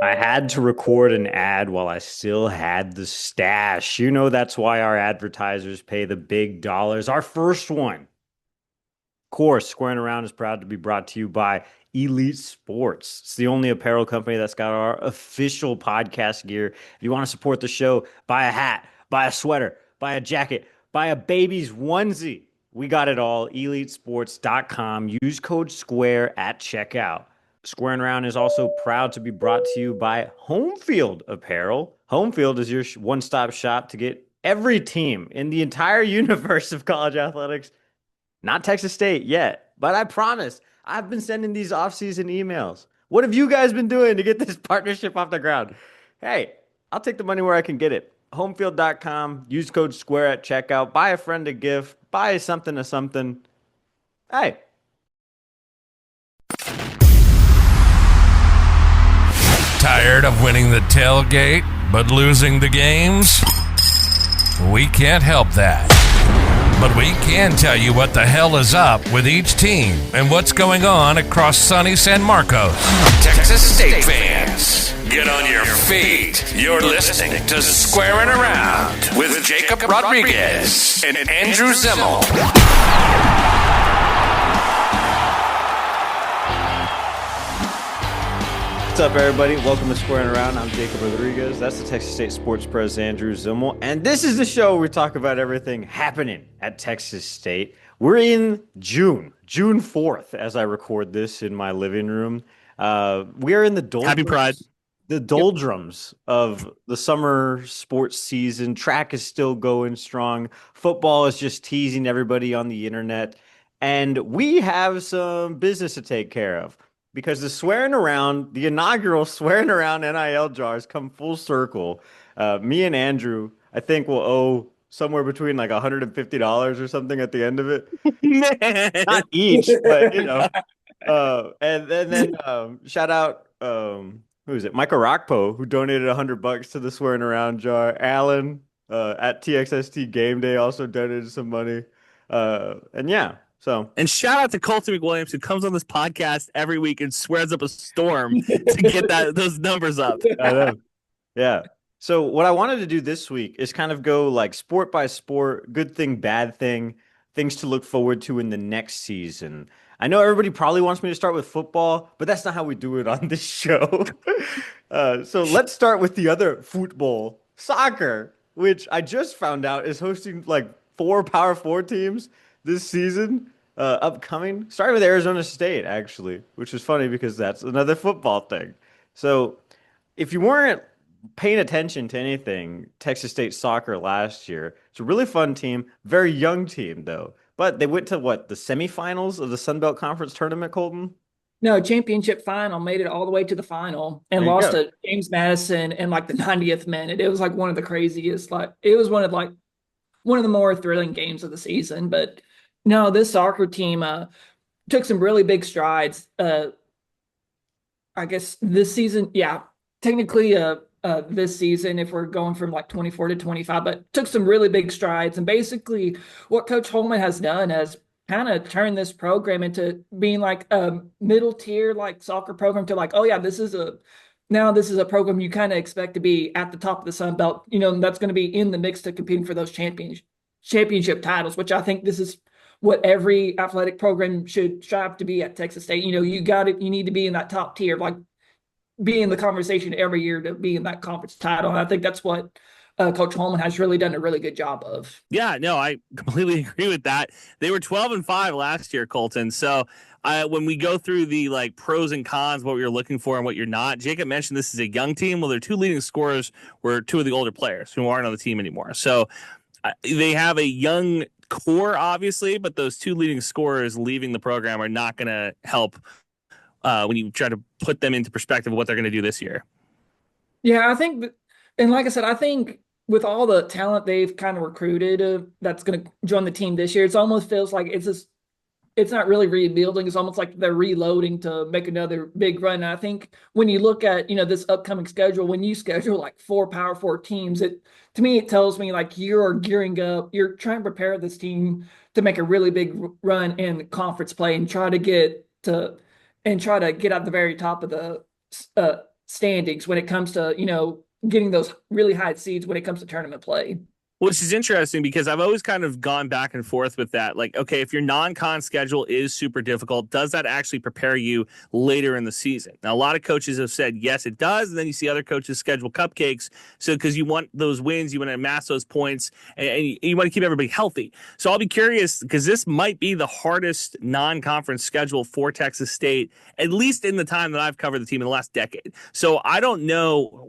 I had to record an ad while I still had the stash. You know, that's why our advertisers pay the big dollars. Our first one, of course, Squaring Around is proud to be brought to you by Elite Sports. It's the only apparel company that's got our official podcast gear. If you want to support the show, buy a hat, buy a sweater, buy a jacket, buy a baby's onesie. We got it all. EliteSports.com. Use code SQUARE at checkout. Squaring Around is also proud to be brought to you by Homefield Apparel. Homefield is your one-stop shop to get every team in the entire universe of college athletics. Not Texas State yet, but I promise I've been sending these off-season emails. What have you guys been doing to get this partnership off the ground? Hey, I'll take the money where I can get it. Homefield.com, use code SQUARE at checkout, buy a friend a gift, buy something to something. Hey, Tired of winning the tailgate but losing the games? We can't help that. But we can tell you what the hell is up with each team and what's going on across sunny San Marcos. Texas State fans, get on your feet. You're listening to Squaring Around with Jacob Rodriguez and Andrew Zimmel. what's up, everybody? Welcome to Squaring Around. I'm Jacob Rodriguez. That's the Texas State Sports Press, Andrew Zimmel. And this is the show where we talk about everything happening at Texas State. We're in June 4th, as I record this in my living room. We are in the doldrums, Happy Pride. the doldrums of the summer sports season. Track is still going strong. Football is just teasing everybody on the internet. And we have some business to take care of. Because the inaugural swearing around NIL jars come full circle. Me and Andrew, I think, will owe somewhere between like $150 or something at the end of it. Man. Not each, but and then shout out, who is it? Michael Rockpo, who donated $100 to the swearing around jar. Alan at TXST Game Day also donated some money. And yeah. So And shout out to Colton McWilliams, who comes on this podcast every week and swears up a storm to get those numbers up. I know. Yeah. So what I wanted to do this week is kind of go like sport by sport, good thing, bad thing, things to look forward to in the next season. I know everybody probably wants me to start with football, but that's not how we do it on this show. So let's start with the other football, soccer, which I just found out is hosting like 4 Power 4 teams this season, upcoming, starting with Arizona State, actually, which is funny because that's another football thing. So if you weren't paying attention to anything, Texas State soccer last year, it's a really fun team, very young team, though. But they went to what, the semifinals of the Sun Belt Conference tournament, Colton? No, championship final, made it all the way to the final and There you lost go. to James Madison in like the 90th minute. It was like one of the craziest, like it was one of the more thrilling games of the season. But no, this soccer team took some really big strides. I guess this season, yeah, technically this season, if we're going from like 24 to 25, but took some really big strides. And basically what Coach Holman has done has kind of turned this program into being like a middle tier like soccer program to like, oh yeah, this is a program you kind of expect to be at the top of the Sun Belt. You know, that's going to be in the mix to competing for those championship titles, which I think this is what every athletic program should strive to be at Texas State. You know, you need to be in that top tier, like be in the conversation every year to be in that conference title. And I think that's what Coach Holman has really done a really good job of. Yeah, no, I completely agree with that. They were 12-5 last year, Colton. So when we go through the like pros and cons, what you're looking for and what you're not, Jacob mentioned this is a young team. Well, their 2 leading scorers were 2 of the older players who aren't on the team anymore. So they have a young core, obviously, but those 2 leading scorers leaving the program are not going to help when you try to put them into perspective of what they're going to do this year. Yeah, I think, and like I said, I think with all the talent they've kind of recruited that's going to join the team this year, it almost feels like it's not really rebuilding. It's almost like they're reloading to make another big run. And I think when you look at, this upcoming schedule, when you schedule like 4 Power 4 teams, to me, it tells me like you're gearing up, you're trying to prepare this team to make a really big run in conference play and try to get at the very top of the standings when it comes to, getting those really high seeds when it comes to tournament play. Which is interesting because I've always kind of gone back and forth with that. Like, okay, if your non-con schedule is super difficult, does that actually prepare you later in the season? Now, a lot of coaches have said yes, it does, and then you see other coaches schedule cupcakes. So, because you want those wins, you want to amass those points, and you want to keep everybody healthy. So, I'll be curious because this might be the hardest non-conference schedule for Texas State, at least in the time that I've covered the team in the last decade. So, I don't know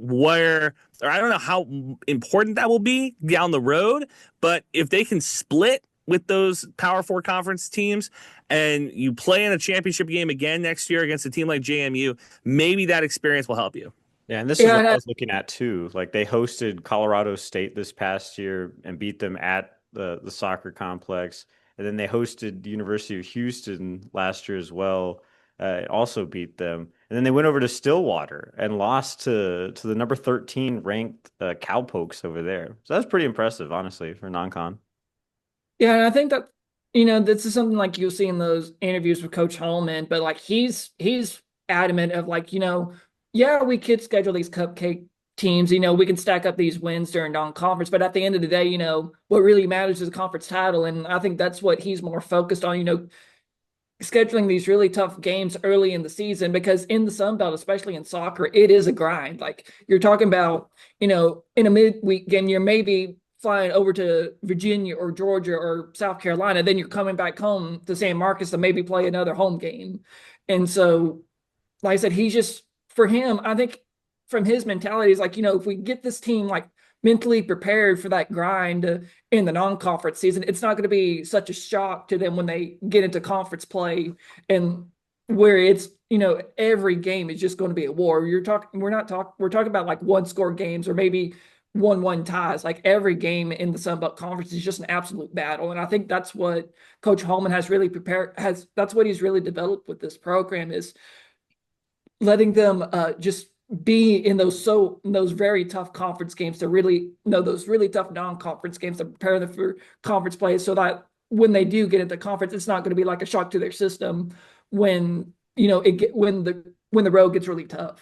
I don't know how important that will be down the road, but if they can split with those Power Four conference teams and you play in a championship game again next year against a team like JMU, maybe that experience will help you. Yeah, and this is what I Yeah, was looking at too. Like they hosted Colorado State this past year and beat them at the soccer complex, and then they hosted the University of Houston last year as well. Also beat them, and then they went over to Stillwater and lost to the number 13 ranked Cowpokes over there. So that's pretty impressive, honestly, for non-con. yeah, and I think that this is something like you'll see in those interviews with Coach Holman, but like he's adamant of like, yeah, we could schedule these cupcake teams, we can stack up these wins during non-conference, but at the end of the day, what really matters is the conference title, and I think that's what he's more focused on, scheduling these really tough games early in the season, because in the Sun Belt, especially in soccer, it is a grind. Like you're talking about, in a midweek game, you're maybe flying over to Virginia or Georgia or South Carolina, then you're coming back home to San Marcos to maybe play another home game. And so, like I said, he's just, for him, I think from his mentality is like, if we get this team like mentally prepared for that grind in the non-conference season, it's not going to be such a shock to them when they get into conference play, and where it's, every game is just going to be a war. We're talking about like one score games or maybe 1-1 ties. Like every game in the Sun Belt Conference is just an absolute battle. And I think that's what Coach Holman has really that's what he's really developed with this program, is letting them just be in those very tough conference games to really those really tough non-conference games to prepare them for conference play, so that when they do get into conference, it's not going to be like a shock to their system when when the road gets really tough.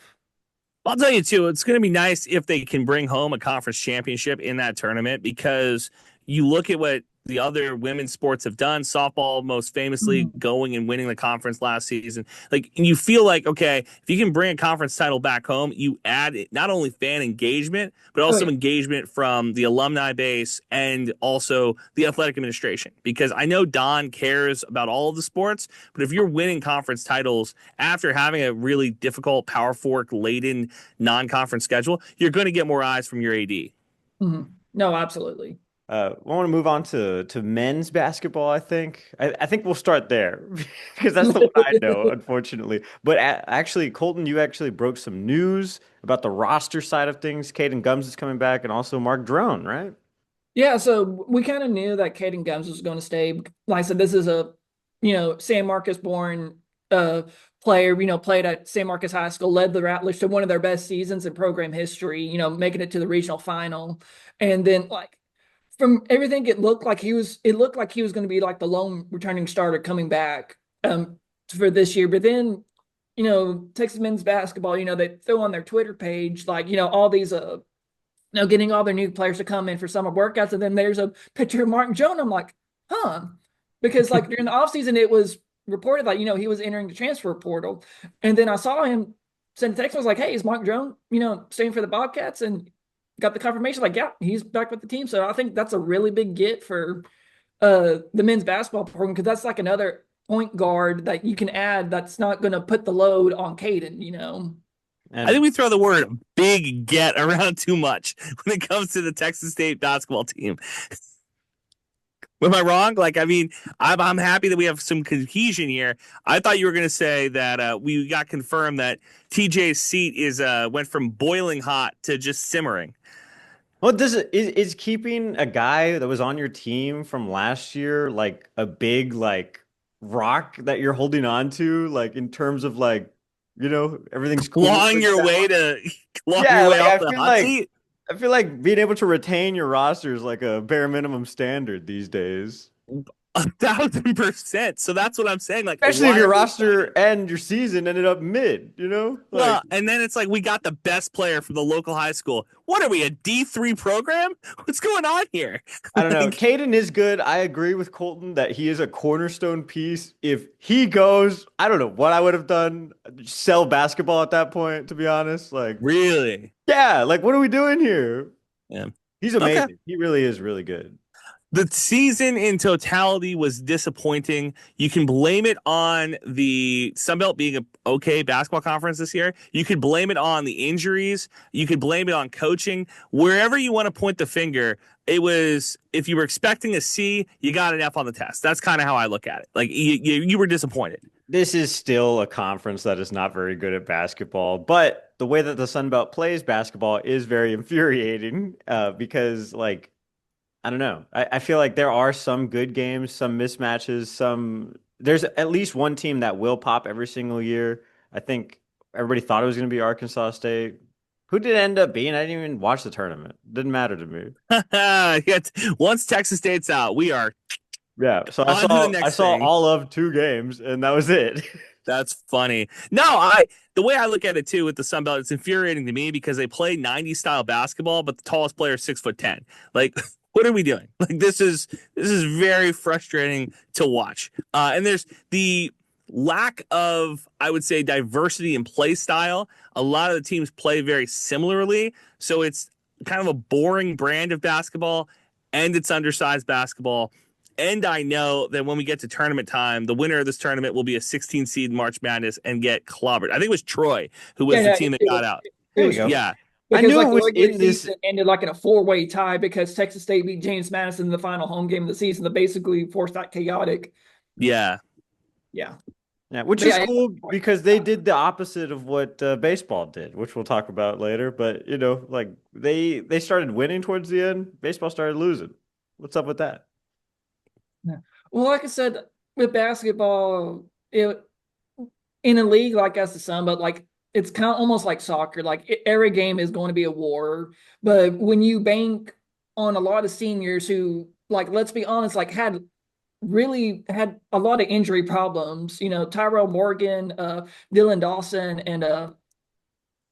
I'll tell you too, it's going to be nice if they can bring home a conference championship in that tournament, because you look at what the other women's sports have done, softball most famously going and winning the conference last season. Like, and you feel like, okay, if you can bring a conference title back home, you add not only fan engagement, but also engagement from the alumni base and also the athletic administration. Because I know Don cares about all of the sports, but if you're winning conference titles after having a really difficult Power Four laden non-conference schedule, you're going to get more eyes from your AD. Mm-hmm. No, absolutely. I want to move on to men's basketball. I think we'll start there because that's the one I know, unfortunately. But actually, Colton, you actually broke some news about the roster side of things. Caden Gums is coming back, and also Mark Drone, right? Yeah, so we kind of knew that Caden Gums was going to stay. Like I said, this is a, San Marcos born player, played at San Marcos High School, led the Rattlers to one of their best seasons in program history, making it to the regional final. And then like from everything, it looked like he was going to be like the lone returning starter coming back for this year. But then, Texas men's basketball, they throw on their Twitter page, like, all these getting all their new players to come in for summer workouts. And then there's a picture of Martin Jones. I'm like, huh. Because like during the offseason, it was reported like, he was entering the transfer portal. And then I saw him send a text. I was like, hey, is Mark Jones, staying for the Bobcats? And got the confirmation, like, yeah, he's back with the team. So I think that's a really big get for the men's basketball program, because that's like another point guard that you can add that's not going to put the load on Caden, And I think we throw the word big get around too much when it comes to the Texas State basketball team. Am I wrong? Like, I mean, I'm happy that we have some cohesion here. I thought you were going to say that we got confirmed that TJ's seat went from boiling hot to just simmering. Well, is keeping a guy that was on your team from last year like a big like rock that you're holding on to, like in terms of like, everything's cool. Clawing your way off the hot seat. I feel like being able to retain your roster is like a bare minimum standard these days. 1,000%. So that's what I'm saying. Like, Especially if why your are we roster fighting? and your season ended up mid, like Well, and then it's like we got the best player from the local high school. What are we, a D3 program? What's going on here? I don't know. Like, Caden is good. I agree with Colton that he is a cornerstone piece. If he goes, I don't know what I would have done. Sell basketball at that point, to be honest. Like, really? yeah, like what are we doing here? Yeah. He's Okay. amazing. He really is really good. The season in totality was disappointing. You can blame it on the Sun Belt being an okay basketball conference this year. You could blame it on the injuries. You could blame it on coaching. Wherever you want to point the finger, it was if you were expecting a C, you got an F on the test. That's kind of how I look at it. Like you were disappointed. This is still a conference that is not very good at basketball, but the way that the Sun Belt plays basketball is very infuriating because, like, I don't know. I feel like there are some good games, some mismatches, there's at least one team that will pop every single year. I think everybody thought it was going to be Arkansas State. Who did it end up being? I didn't even watch the tournament. Didn't matter to me. Yet, once Texas State's out, we are Yeah. So I on to the saw I next saw thing. all of 2 games and that was it. That's funny. No, the way I look at it too with the Sun Belt, it's infuriating to me because they play 90s style basketball, but the tallest player is 6'10". Like, what are we doing? Like, this is very frustrating to watch. And there's the lack of, I would say, diversity in play style. A lot of the teams play very similarly, so it's kind of a boring brand of basketball, and it's undersized basketball. And I know that when we get to tournament time, the winner of this tournament will be a 16 seed March Madness and get clobbered. I think it was Troy who was the Yeah, team that it got was out. it There you was go. Yeah, I because knew like it the was regular in this. season ended like in a four-way tie because Texas State beat James Madison in the final home game of the season that basically forced that chaotic. yeah. Yeah, Yeah, which but is yeah, cool because they did the opposite of what baseball did, which we'll talk about later. But like they started winning towards the end. Baseball started losing. What's up with that? yeah. Well, like I said, with basketball, in a league like us, the Sun, but like it's kind of almost like soccer. Like every game is going to be a war. But when you bank on a lot of seniors who, like, let's be honest, like really had a lot of injury problems. Tyrell Morgan, Dylan Dawson, and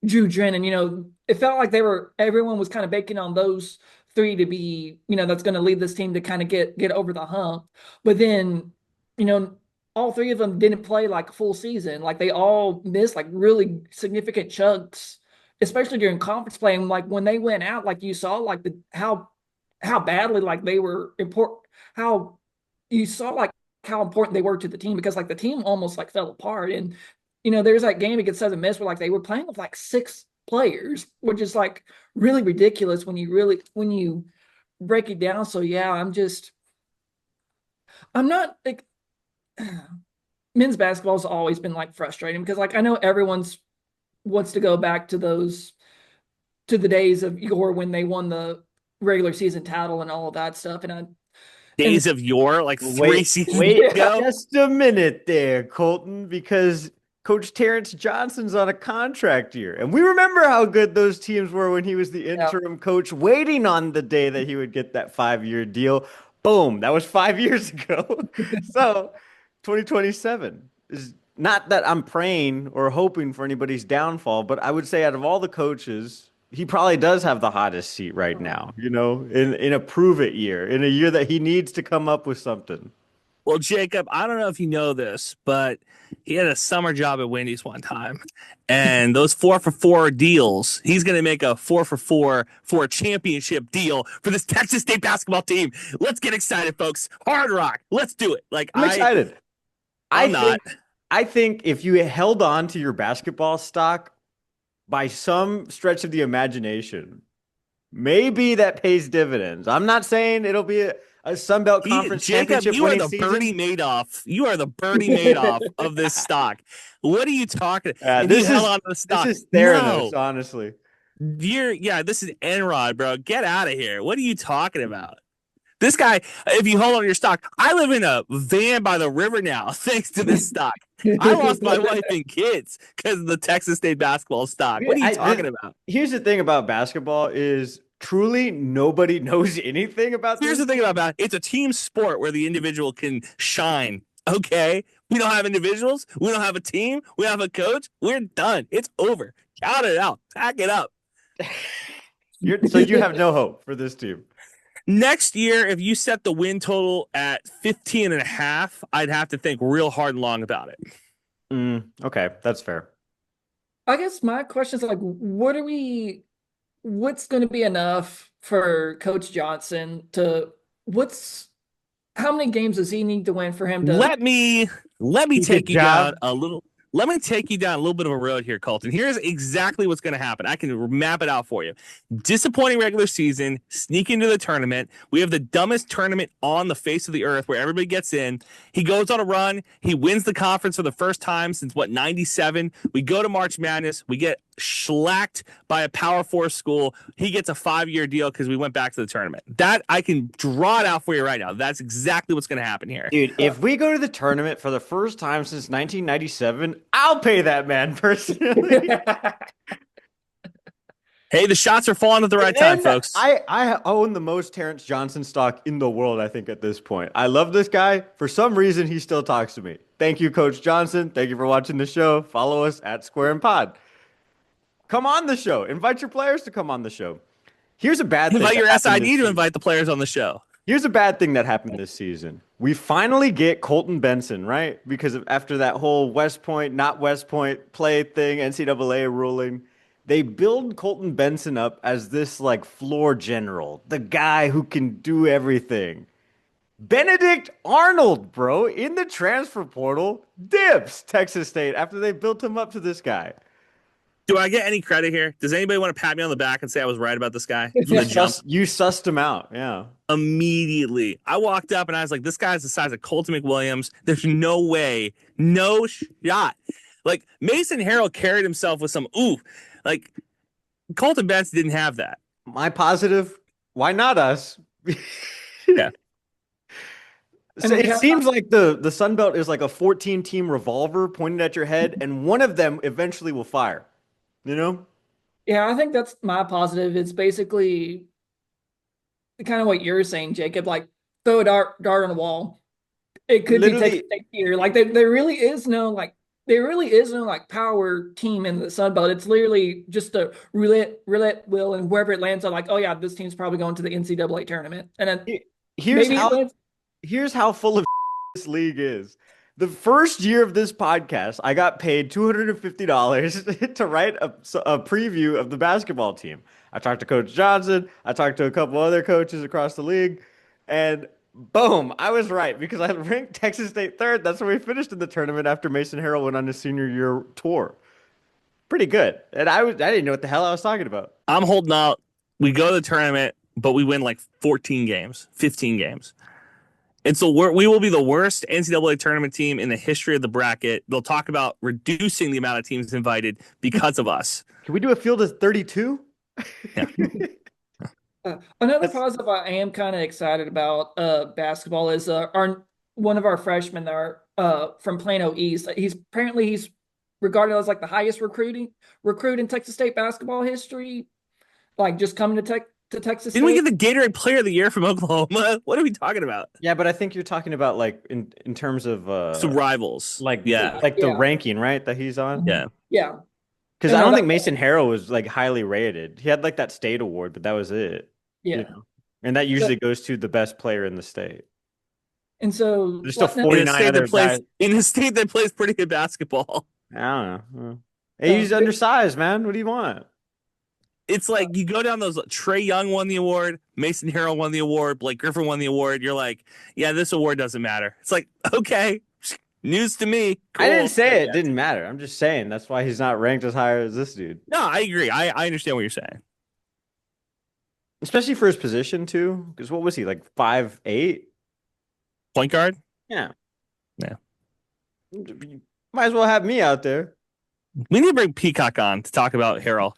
Drew Drennan. It felt like everyone was kind of banking on those three to be, that's going to lead this team to kind of get over the hump. But then, you know, all three of them didn't play like a full season. Like they all missed like really significant chunks, especially during conference play. And like when they went out, like you saw like how badly like they were important, how you saw like how important they were to the team because like the team almost like fell apart. And there's that game against Southern Miss where like they were playing with like 6 players, which is like really ridiculous when you break it down. So yeah, I'm not like men's basketball has always been like frustrating because like I know everyone's wants to go back to the days of yore when they won the regular season title and all of that stuff. And Days of yore, like three Wait, seasons wait yeah, ago. just a minute there, Colton, because Coach Terrence Johnson's on a contract year. And we remember how good those teams were when he was the yeah. interim coach, waiting on the day that he would get that 5-year deal. Boom, that was 5 years ago. So 2027 is not that I'm praying or hoping for anybody's downfall, but I would say out of all the coaches, he probably does have the hottest seat right now, in a prove it year, in a year that he needs to come up with something. Well, Jacob, I don't know if you know this, but he had a summer job at Wendy's one time. And those 4-for-4 deals, he's going to make a 4-for-4 for a championship deal for this Texas State basketball team. Let's get excited, folks. Hard Rock. Let's do it. Like I'm excited. I I'm not. think I think if you held on to your basketball stock by some stretch of the imagination, maybe that pays dividends. I'm not saying it'll be a Sun Belt Conference Jacob, championship you are winning the Bernie season. Madoff. You are the Bernie Madoff of this stock. What are you talking? If you This held is on to the this stock, is no. Theranos, honestly. This is Enrod, bro. Get out of here. What are you talking about? This guy, if you hold on to your stock, I live in a van by the river now, thanks to this stock. I lost my wife and kids because of the Texas State basketball stock. What are you talking about? Here's the thing about basketball is truly nobody knows anything about Here's this. the thing about that. It's a team sport where the individual can shine. Okay. We don't have individuals. We don't have a team. We don't have a coach. We're done. It's over. Count it out. Pack it up. So you have no hope for this team. Next year, if you set the win total at 15 and a half, I'd have to think real hard and long about it. Okay, that's fair. I guess my question is like, what's going to be enough for Coach Johnson how many games does he need to win for him to Let me Keep take his you job. down a little. Let me take you down a little bit of a road here, Colton. Here's exactly what's going to happen. I can map it out for you. Disappointing regular season, sneak into the tournament. We have the dumbest tournament on the face of the earth where everybody gets in. He goes on a run. He wins the conference for the first time since, 97? We go to March Madness. We get shellacked by a Power 4 school. He gets a 5-year deal because we went back to the tournament. That I can draw it out for you right now. That's exactly what's going to happen here. Dude, if we go to the tournament for the first time since 1997, I'll pay that man personally. Hey, the shots are falling at the right time, folks. I own the most Terrence Johnson stock in the world, I think, at this point. I love this guy. For some reason, he still talks to me. Thank you, Coach Johnson. Thank you for watching the show. Follow us at Squarin Pod. Come on the show. Invite your players to come on the show. Here's a bad thing. Invite your that happened SID this to season. invite the players on the show. Here's a bad thing that happened this season. We finally get Colton Benson, right? Because after that whole West Point, not West Point play thing, NCAA ruling, they build Colton Benson up as this like floor general, the guy who can do everything. Benedict Arnold, bro, in the transfer portal, dips Texas State after they built him up to this guy. Do I get any credit here? Does anybody want to pat me on the back and say I was right about this guy? You sussed him out, yeah. Immediately. I walked up and I was like, this guy's the size of Colton McWilliams. There's no way, no shot. Like Mason Harrell carried himself with some ooh. Like Colton Benson didn't have that. My positive, why not us? Yeah. So it seems like the Sun Belt is like a 14-team revolver pointed at your head, and one of them eventually will fire. You know? Yeah, I think that's my positive. It's basically kind of what you're saying, Jacob. Like throw a dart on the wall. It could be Texas State here. Like there really is no power team in the Sun Belt. It's literally just a roulette wheel, and wherever it lands on, like, oh yeah, this team's probably going to the NCAA tournament. And then here's how full of this league is. The first year of this podcast, I got paid $250 to write a preview of the basketball team. I talked to Coach Johnson. I talked to a couple other coaches across the league. And boom, I was right because I ranked Texas State third. That's where we finished in the tournament after Mason Harrell went on his senior year tour. Pretty good. And I didn't know what the hell I was talking about. I'm holding out. We go to the tournament, but we win like 14 games, 15 games. And so we will be the worst NCAA tournament team in the history of the bracket. They'll talk about reducing the amount of teams invited because of us. Can we do a field of 32? Yeah. Another positive I am kind of excited about basketball is one of our freshmen that are from Plano East. He's regarded as like the highest recruit in Texas State basketball history. Like just coming to Texas State. Didn't we get the Gatorade Player of the Year from Oklahoma? What are we talking about? Yeah, but I think you're talking about like in terms of some rivals. The ranking, right? That he's on. Yeah. Yeah. Because I don't think Mason Harrell was like highly rated. He had like that state award, but that was it. Yeah. You know? And that usually goes to the best player in the state. And so there's still 49 other guys in a state that plays pretty good basketball. I don't know. Hey, he's undersized, man. What do you want? It's like you go down those. Trey Young won the award. Mason Harrell won the award. Blake Griffin won the award. You're like, yeah, this award doesn't matter. It's like, okay, news to me. Cool. I didn't say it didn't matter. I'm just saying that's why he's not ranked as high as this dude. No, I agree. I understand what you're saying. Especially for his position too. Because what was he, like 5'8"? Point guard? Yeah. Yeah. Might as well have me out there. We need to bring Peacock on to talk about Harrell.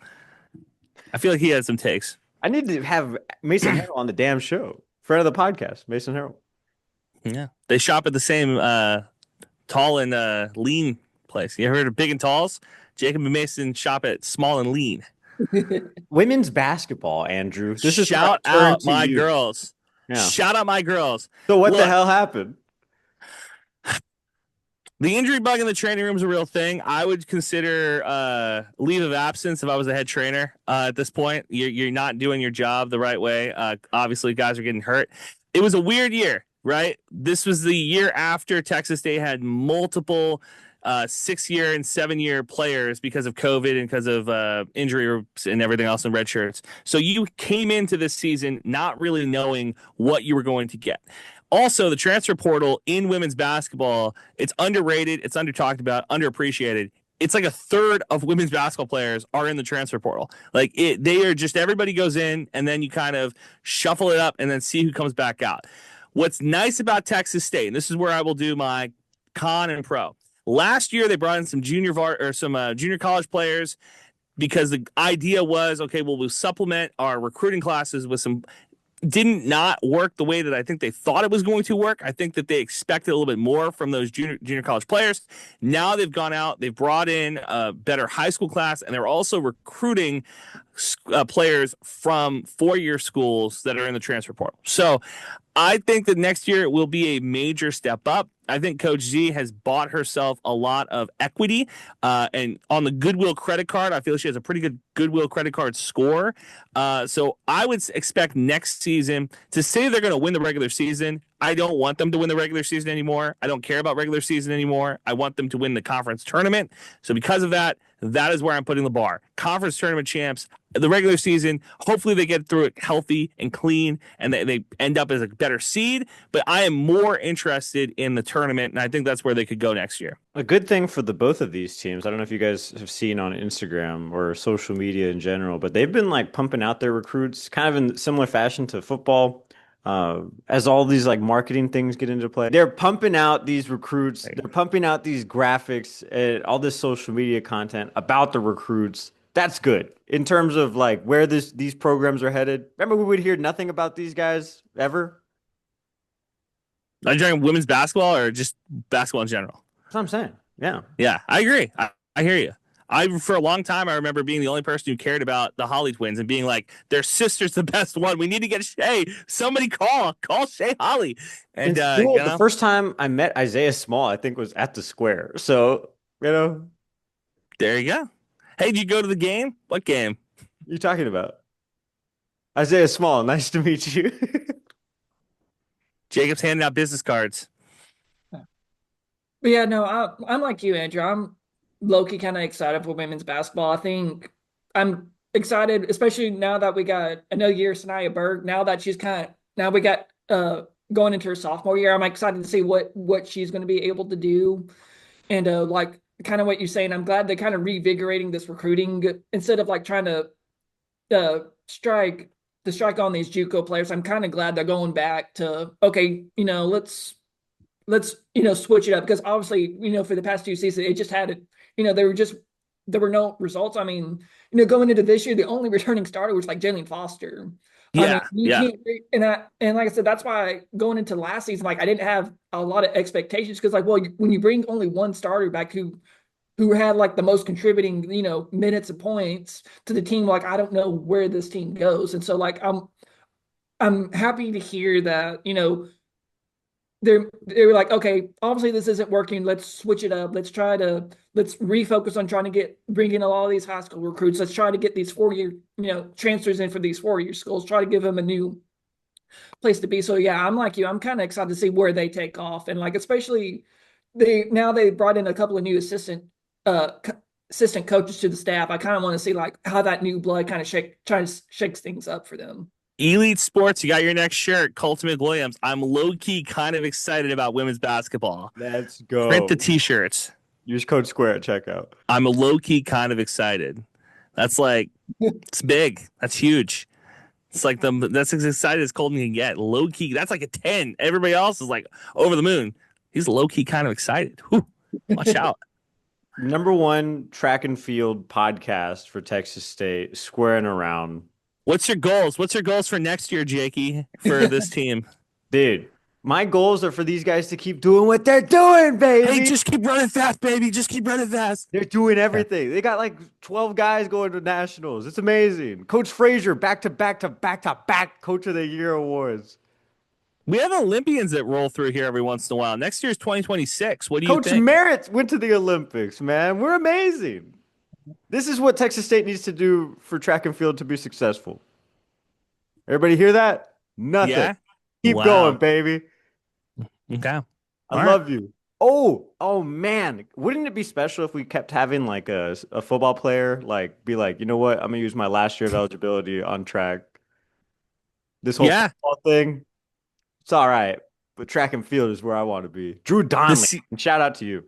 I feel like he had some takes. I need to have Mason Harrell on the damn show. Friend of the podcast, Mason Harrell. Yeah. They shop at the same tall and lean place. You ever heard of Big and Talls? Jacob and Mason shop at Small and Lean. Women's basketball, Andrew. This is where I Shout turn out to my you. girls. Yeah. Shout out my girls. So what the Look, hell happened? the injury bug in the training room is a real thing. I would consider leave of absence if I was a head trainer at this point. You're not doing your job the right way. Obviously, guys are getting hurt. It was a weird year, right? This was the year after Texas State had multiple 6-year and 7-year players because of COVID and because of injury and everything else in red shirts. So you came into this season not really knowing what you were going to get. Also, the transfer portal in women's basketball, it's underrated, it's under talked about, underappreciated. It's like a third of women's basketball players are in the transfer portal. Like they are just everybody goes in and then you kind of shuffle it up and then see who comes back out. What's nice about Texas State, and this is where I will do my con and pro. Last year they brought in some junior college players because the idea was okay, well we'll supplement our recruiting classes with some didn't not work the way that I think they thought it was going to work. I think that they expected a little bit more from those junior college players. Now they've gone out, they've brought in a better high school class, and they're also recruiting players from 4-year schools that are in the transfer portal. So I think that next year it will be a major step up. I think Coach Z has bought herself a lot of equity. And on the Goodwill credit card, I feel she has a pretty good Goodwill credit card score. So I would expect next season to say they're going to win the regular season. I don't want them to win the regular season anymore. I don't care about regular season anymore. I want them to win the conference tournament. So because of that, that is where I'm putting the bar. Conference tournament champs, the regular season, hopefully they get through it healthy and clean and they end up as a better seed. But I am more interested in the tournament, and I think that's where they could go next year. A good thing for the both of these teams. I don't know if you guys have seen on Instagram or social media in general, but they've been like pumping out their recruits kind of in similar fashion to football. As all these like marketing things get into play, they're pumping out these recruits, they're pumping out these graphics and all this social media content about the recruits. That's good in terms of like where these programs are headed. Remember, we would hear nothing about these guys ever. Are you talking women's basketball or just basketball in general? That's what I'm saying. Yeah. Yeah, I agree. I hear you. For a long time, I remember being the only person who cared about the Holly twins and being like, their sister's the best one. We need to get Shay. Somebody call Shay Holly. And school, the first time I met Isaiah Small, I think was at the Square. So, there you go. Hey, did you go to the game? What game? What are you talking about? Isaiah Small, nice to meet you. Jacob's handing out business cards. But yeah, no, I'm like you, Andrew. I'm low-key kind of excited for women's basketball. I think I'm excited, especially now that we got another year, Sanaya Berg. Now that now we got going into her sophomore year. I'm excited to see what she's going to be able to do. And like kind of what you're saying, I'm glad they're kind of revigorating this recruiting instead of like trying to strike on these JUCO players. I'm kind of glad they're going back to, okay, let's switch it up, because obviously, for the past 2 seasons, it just had it, there were no results. I mean, going into this year, the only returning starter was like Jalen Foster. Yeah, I mean, and like I said, that's why going into last season, like I didn't have a lot of expectations, because like, well, when you bring only one starter back who had like the most contributing, minutes and points to the team, like I don't know where this team goes. And so like I'm happy to hear that, they were like, okay, obviously this isn't working. Let's switch it up. Let's refocus on trying to bring in a lot of these high school recruits. Let's try to get these 4-year, transfers in for these 4-year schools, try to give them a new place to be. So yeah, I'm like you, I'm kind of excited to see where they take off. And like, especially they brought in a couple of new assistant coaches to the staff. I kind of want to see like how that new blood kind of shakes things up for them. Elite Sports, you got your next shirt, Colton McWilliams. I'm low-key kind of excited about women's basketball. Let's go. Print the t-shirts. Use code SQUARE at checkout. I'm a low-key kind of excited. That's like, it's big. That's huge. It's like that's as excited as Colton can get. Low-key, that's like a 10. Everybody else is like over the moon. He's low-key kind of excited. Whew, watch out. #1 track and field podcast for Texas State, Squaring Around. What's your goals? What's your goals for next year, Jakey, for this team? Dude, My goals are for these guys to keep doing what they're doing, Hey, baby. just keep running fast, baby. Just keep running fast. They're doing Yeah. everything. They got like 12 guys going to nationals. It's amazing. Coach Frazier, back to back to back to back Coach of the Year awards. We have Olympians that roll through here every once in a while. Next year's 2026. What do you Coach think? Merritt went to the Olympics, man. We're amazing. This is what Texas State needs to do for track and field to be successful. Everybody hear that? Nothing. Yeah. Keep going, Wow. baby. Okay. All I right. love you. Oh man. Wouldn't it be special if we kept having like a football player like be like, you know what? I'm gonna use my last year of eligibility on track. This whole Yeah. football thing, it's all right. But track and field is where I want to be. Drew The Donley. C- And shout out to you.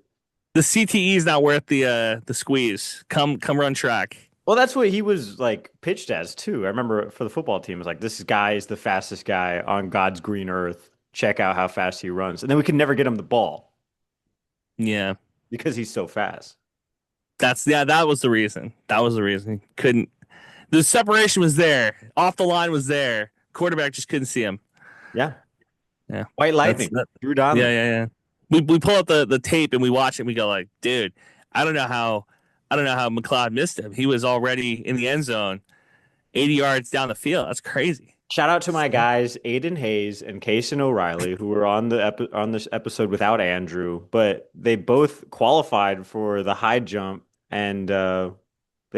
the CTE is not worth the squeeze. Come run track. Well, that's what he was like pitched as too. I remember for the football team, it was like this guy is the fastest guy on God's green earth. Check out how fast he runs. And then we could never get him the ball Yeah. because he's so fast. That was the reason. That was the reason. Couldn't the separation was there. Off the line was there. Quarterback just couldn't see him. Yeah. Yeah. White That's Lightning. that, Drew yeah, Donley. yeah, yeah. We pull up the tape and we watch it and we go like, dude, I don't know how McLeod missed him. He was already in the end zone, 80 yards down the field. That's crazy. Shout out to my guys, Aiden Hayes and Kason O'Reilly, who were on on this episode without Andrew, but they both qualified for the high jump, and they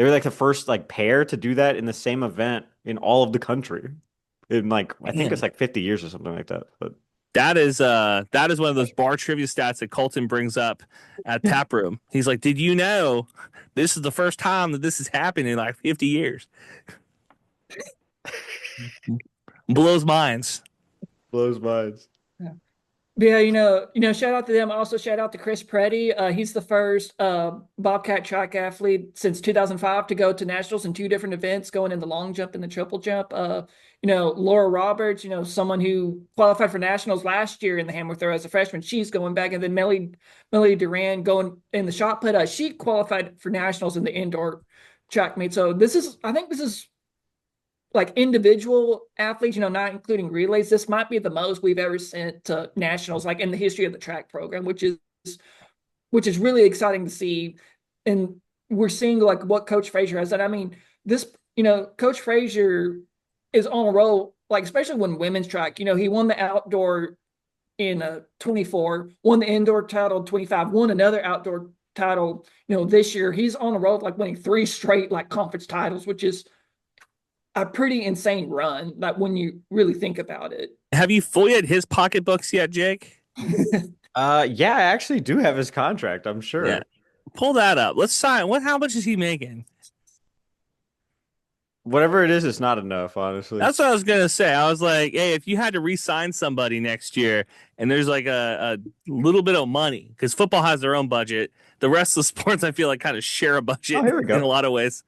were like the first like pair to do that in the same event in all of the country. In like I think it's Man. like 50 years or something like that. But That is one of those bar trivia stats that Colton brings up at Tap Room. He's like, did you know this is the first time that this has happened in like 50 years? Blows minds. blows minds. Yeah, shout out to them. Also, shout out to Chris Preddy. He's the first Bobcat track athlete since 2005 to go to nationals in two different events, going in the long jump and the triple jump. Laura Roberts, someone who qualified for nationals last year in the hammer throw as a freshman. She's going back, and then Melody Duran going in the shot put. She qualified for nationals in the indoor track meet. So I think this is like individual athletes, not including relays, this might be the most we've ever sent to nationals, like in the history of the track program, which is really exciting to see. And we're seeing like what Coach Frazier has done. I mean, Coach Frazier is on a roll, like especially when women's track. He won the outdoor in 24, won the indoor title 25, won another outdoor title. This year he's on a roll, like winning 3 straight like conference titles, which is a pretty insane run, like when you really think about it. Have you foiled his pocketbooks yet, Jake? Yeah, I actually do have his contract, I'm sure. Yeah. Pull that up. Let's sign. How much is he making? Whatever it is, it's not enough, honestly. That's what I was gonna say. I was like, hey, if you had to re-sign somebody next year and there's like a little bit of money, because football has their own budget. The rest of the sports I feel like kind of share a budget Here we go. in a lot of ways.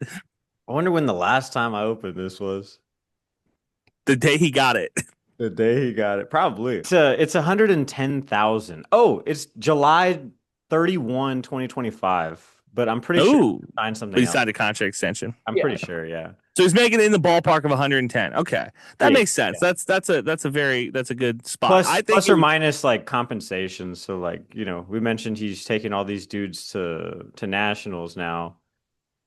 I wonder when the last time I opened this was. The day he got it. The day he got it. Probably. It's 110,000. Oh, it's July 31, 2025. But I'm pretty sure Ooh. he signed something But he else. signed a contract extension. I'm pretty sure, yeah. So he's making it in the ballpark of 110. Okay. That Yeah, makes sense. yeah. That's a good spot. Plus, I think plus or minus like compensation. So like, we mentioned he's taking all these dudes to nationals now.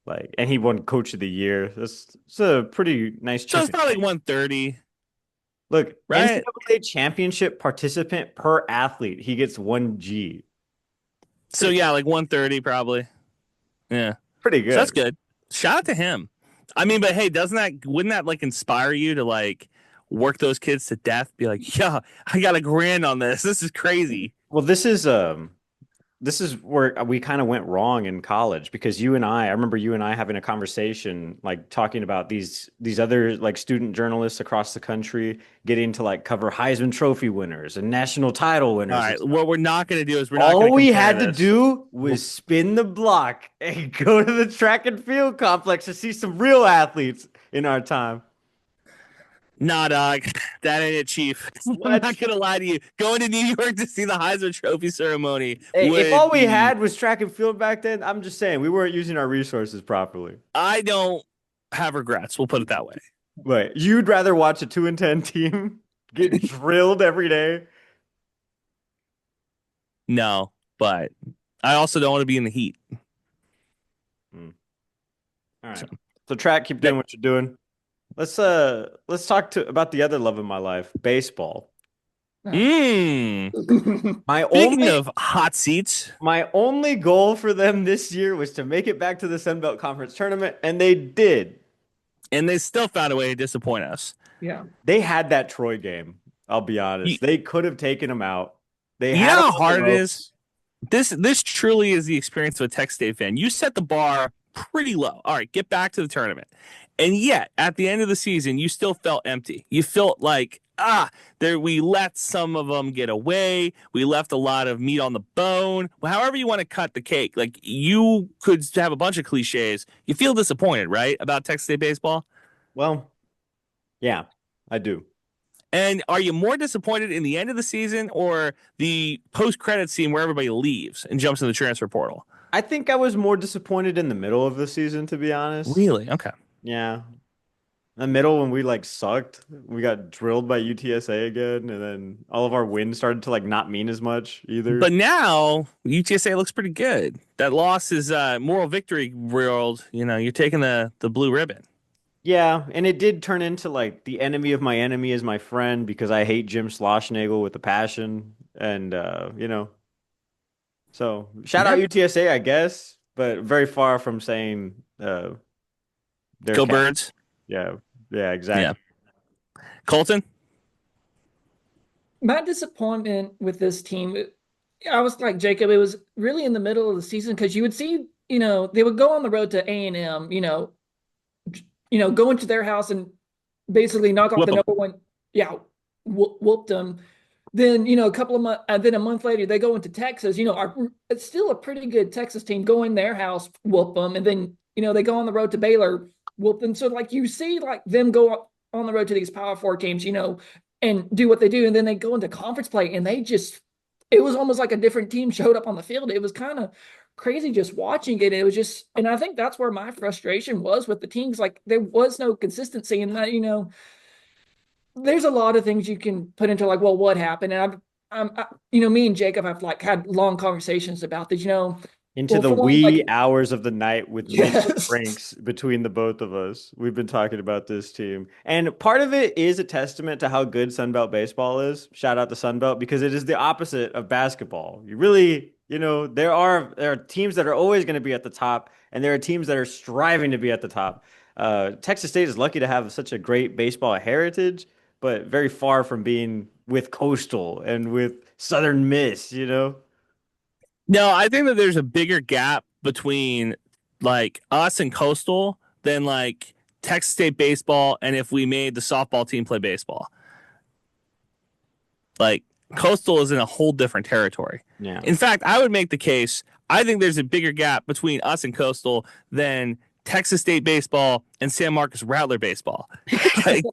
Like, and he won Coach of the Year. It's a pretty nice so it's chip. probably like 130. Look, Right. NCAA championship participant per athlete, he gets 1G. So yeah, like 130 probably. Yeah. Pretty good. So that's good. Shout out to him. I mean, but hey, wouldn't that like inspire you to like work those kids to death? Be like, yeah, I got $1,000 on this. This is crazy. Well, this is where we kind of went wrong in college because I remember you and I having a conversation, like talking about these other like student journalists across the country getting to like cover Heisman Trophy winners and national title winners. All right, what we're not going to do is we're not. All we compare had to this. do was spin the block and go to the track and field complex to see some real athletes in our time. Nah, dog, that ain't it, Chief. I'm not gonna lie to you. Going to New York to see the Heisman Trophy ceremony. Hey, would if all we be- had was track and field back then, I'm just saying we weren't using our resources properly. I don't have regrets. We'll put it that way. But you'd rather watch a 2-10 team get drilled every day No, but I also don't want to be in the heat. Hmm. All So right. So track, keep that, doing what you're doing. Let's talk about the other love of my life, baseball. mm, My speaking only of hot seats, my only goal for them this year was to make it back to the Sun Belt Conference tournament, and they did. and they still found a way to disappoint us. Yeah. They had that Troy game. I'll be You, honest. They could have taken them out. They you had know them how on the hard it is. ropes. This truly is the experience of a Tech State fan. You set the bar pretty low. All right, get back to the tournament. And yet, at the end of the season, you still felt empty. You felt like, there we let some of them get away. We left a lot of meat on the bone. Well, however you want to cut the cake. Like you could have a bunch of cliches. You feel disappointed, right, about Texas State baseball? Well, yeah, I do. And are you more disappointed in the end of the season or the post-credit scene where everybody leaves and jumps in the transfer portal? I think I was more disappointed in the middle of the season, to be honest. Really? Okay. Yeah. In the middle when we like sucked, we got drilled by UTSA again, and then all of our wins started to like not mean as much either. But now UTSA looks pretty good. That loss is moral victory world. You know, you're taking the blue ribbon. Yeah, and it did turn into like the enemy of my enemy is my friend because I hate Jim Schlossnagle with a passion. And so shout out Yeah. UTSA, I guess, but very far from saying their Go cat. Birds. Yeah, yeah, Yeah. exactly. Colton. My disappointment with this team, I was like Jacob, it was really in the middle of the season because you would see, they would go on the road to A&M, go into their house and basically knock off Whip the them. number one, yeah, whooped them. Then, a couple of months, then a month later, they go into Texas, it's still a pretty good Texas team, go in their house, whoop them. And then, they go on the road to Baylor, whoop them. So like you see like them go on the road to these Power Four teams, and do what they do. And then they go into conference play and it was almost like a different team showed up on the field. It was kind of crazy just watching it. It was just, and I think that's where my frustration was with the teams. Like there was no consistency in that, there's a lot of things you can put into like, well, what happened? And me and Jacob have like had long conversations about this, Into well, the for one, wee like, hours of the night with mental yes, drinks between the both of us. We've been talking about this team. And part of it is a testament to how good Sunbelt baseball is. Shout out to Sunbelt because it is the opposite of basketball. You really, there are teams that are always going to be at the top, and there are teams that are striving to be at the top. Texas State is lucky to have such a great baseball heritage, but very far from being with Coastal and with Southern Miss. No, I think that there's a bigger gap between like us and Coastal than like Texas State baseball and if we made the softball team play baseball. Like Coastal is in a whole different territory. Yeah. In fact, I would make the case I think there's a bigger gap between us and Coastal than Texas State baseball and San Marcos Rattler baseball. like,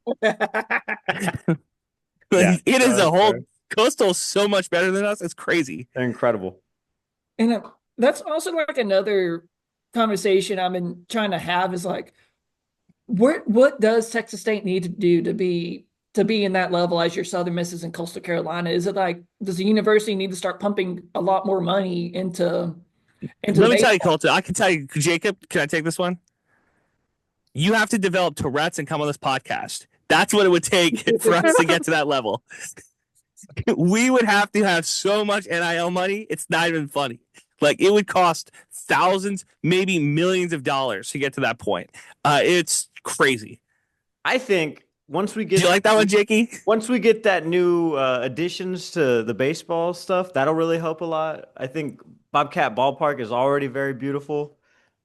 Yeah. it is a That's whole fair. Coastal is so much better than us. It's crazy. They're incredible. and that's also like another conversation I've been trying to have is like, what does Texas State need to do to be in that level as your Southern Misses in Coastal Carolina? Is it like does the university need to start pumping a lot more money into the Let me tell you, baseball? Colton. I can tell you, Jacob. Can I take this one? You have to develop Tourette's and come on this podcast. That's what it would take for us to get to that level. We would have to have so much NIL money. It's not even funny. Like it would cost thousands, maybe millions of dollars to get to that point. It's crazy. I think Do you like that one, Jakey? once we get that new additions to the baseball stuff, that'll really help a lot. I think Bobcat Ballpark is already very beautiful,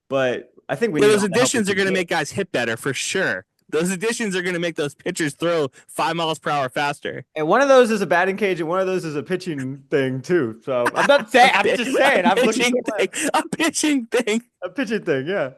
but I think we Yeah, need those all the help we additions are can going to get. make guys hit better for sure. Those additions are going to make those pitchers throw 5 miles per hour faster. And one of those is a batting cage, and one of those is a pitching thing too. So I'm not saying. I'm just saying. A I'm looking pitching for thing. A pitching thing. a pitching thing. Yeah.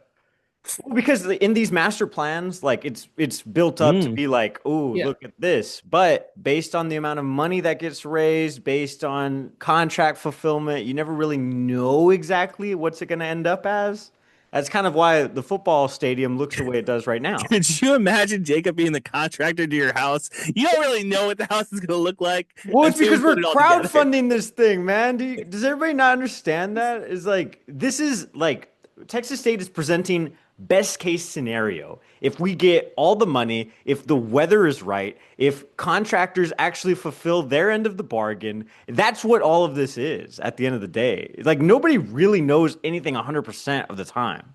Well, because in these master plans, like it's built up to Mm. be like, oh, Yeah. look at this. But based on the amount of money that gets raised, based on contract fulfillment, you never really know exactly what's it going to end up as. That's kind of why the football stadium looks the way it does right now. Could you imagine Jacob being the contractor to your house? You don't really know what the house is going to look like Well, it's until we because we're put it all together. crowdfunding this thing, man. Does everybody not understand that? Is like this is like Texas State is presenting best case scenario. If we get all the money, if the weather is right, if contractors actually fulfill their end of the bargain, that's what all of this is at the end of the day. Like nobody really knows anything 100% of the time.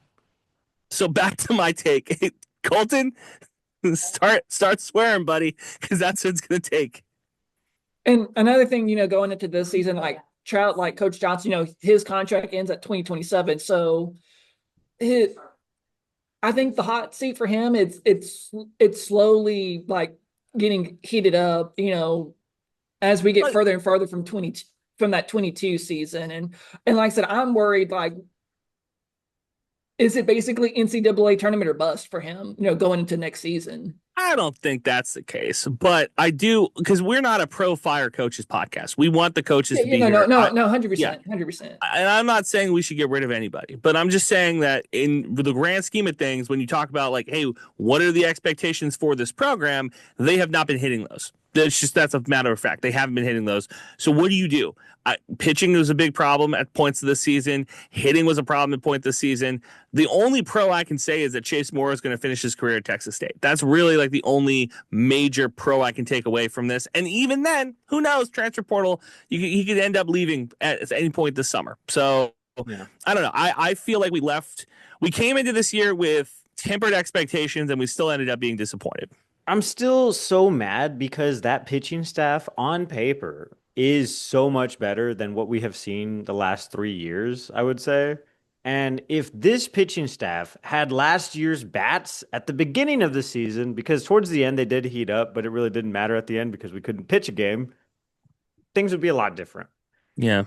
So back to my take. Colton, start swearing, buddy, because that's what it's going to take. And another thing, going into this season, like Trout, like Coach Johnson, his contract ends at 2027. So his, I think the hot seat for him, it's slowly like getting heated up, as we get further and further from that 22 season. And like I said, I'm worried, like, is it basically NCAA tournament or bust for him, going into next season? I don't think that's the case, but I do, because we're not a pro fire coaches podcast. We want the coaches to be no, here. no, 100%, Yeah. 100%. And I'm not saying we should get rid of anybody, but I'm just saying that in the grand scheme of things, when you talk about like, hey, what are the expectations for this program? They have not been hitting those. That's a matter of fact. They haven't been hitting those. So what do? Pitching was a big problem at points of the season. Hitting was a problem at points this season. The only pro I can say is that Chase Moore is going to finish his career at Texas State. That's really like the only major pro I can take away from this. And even then, who knows? Transfer portal, he could end up leaving at any point this summer. So yeah. I don't know. I feel like we came into this year with tempered expectations and we still ended up being disappointed. I'm still so mad because that pitching staff on paper is so much better than what we have seen the last 3 years, I would say. And if this pitching staff had last year's bats at the beginning of the season, because towards the end they did heat up, but it really didn't matter at the end because we couldn't pitch a game, things would be a lot different. Yeah.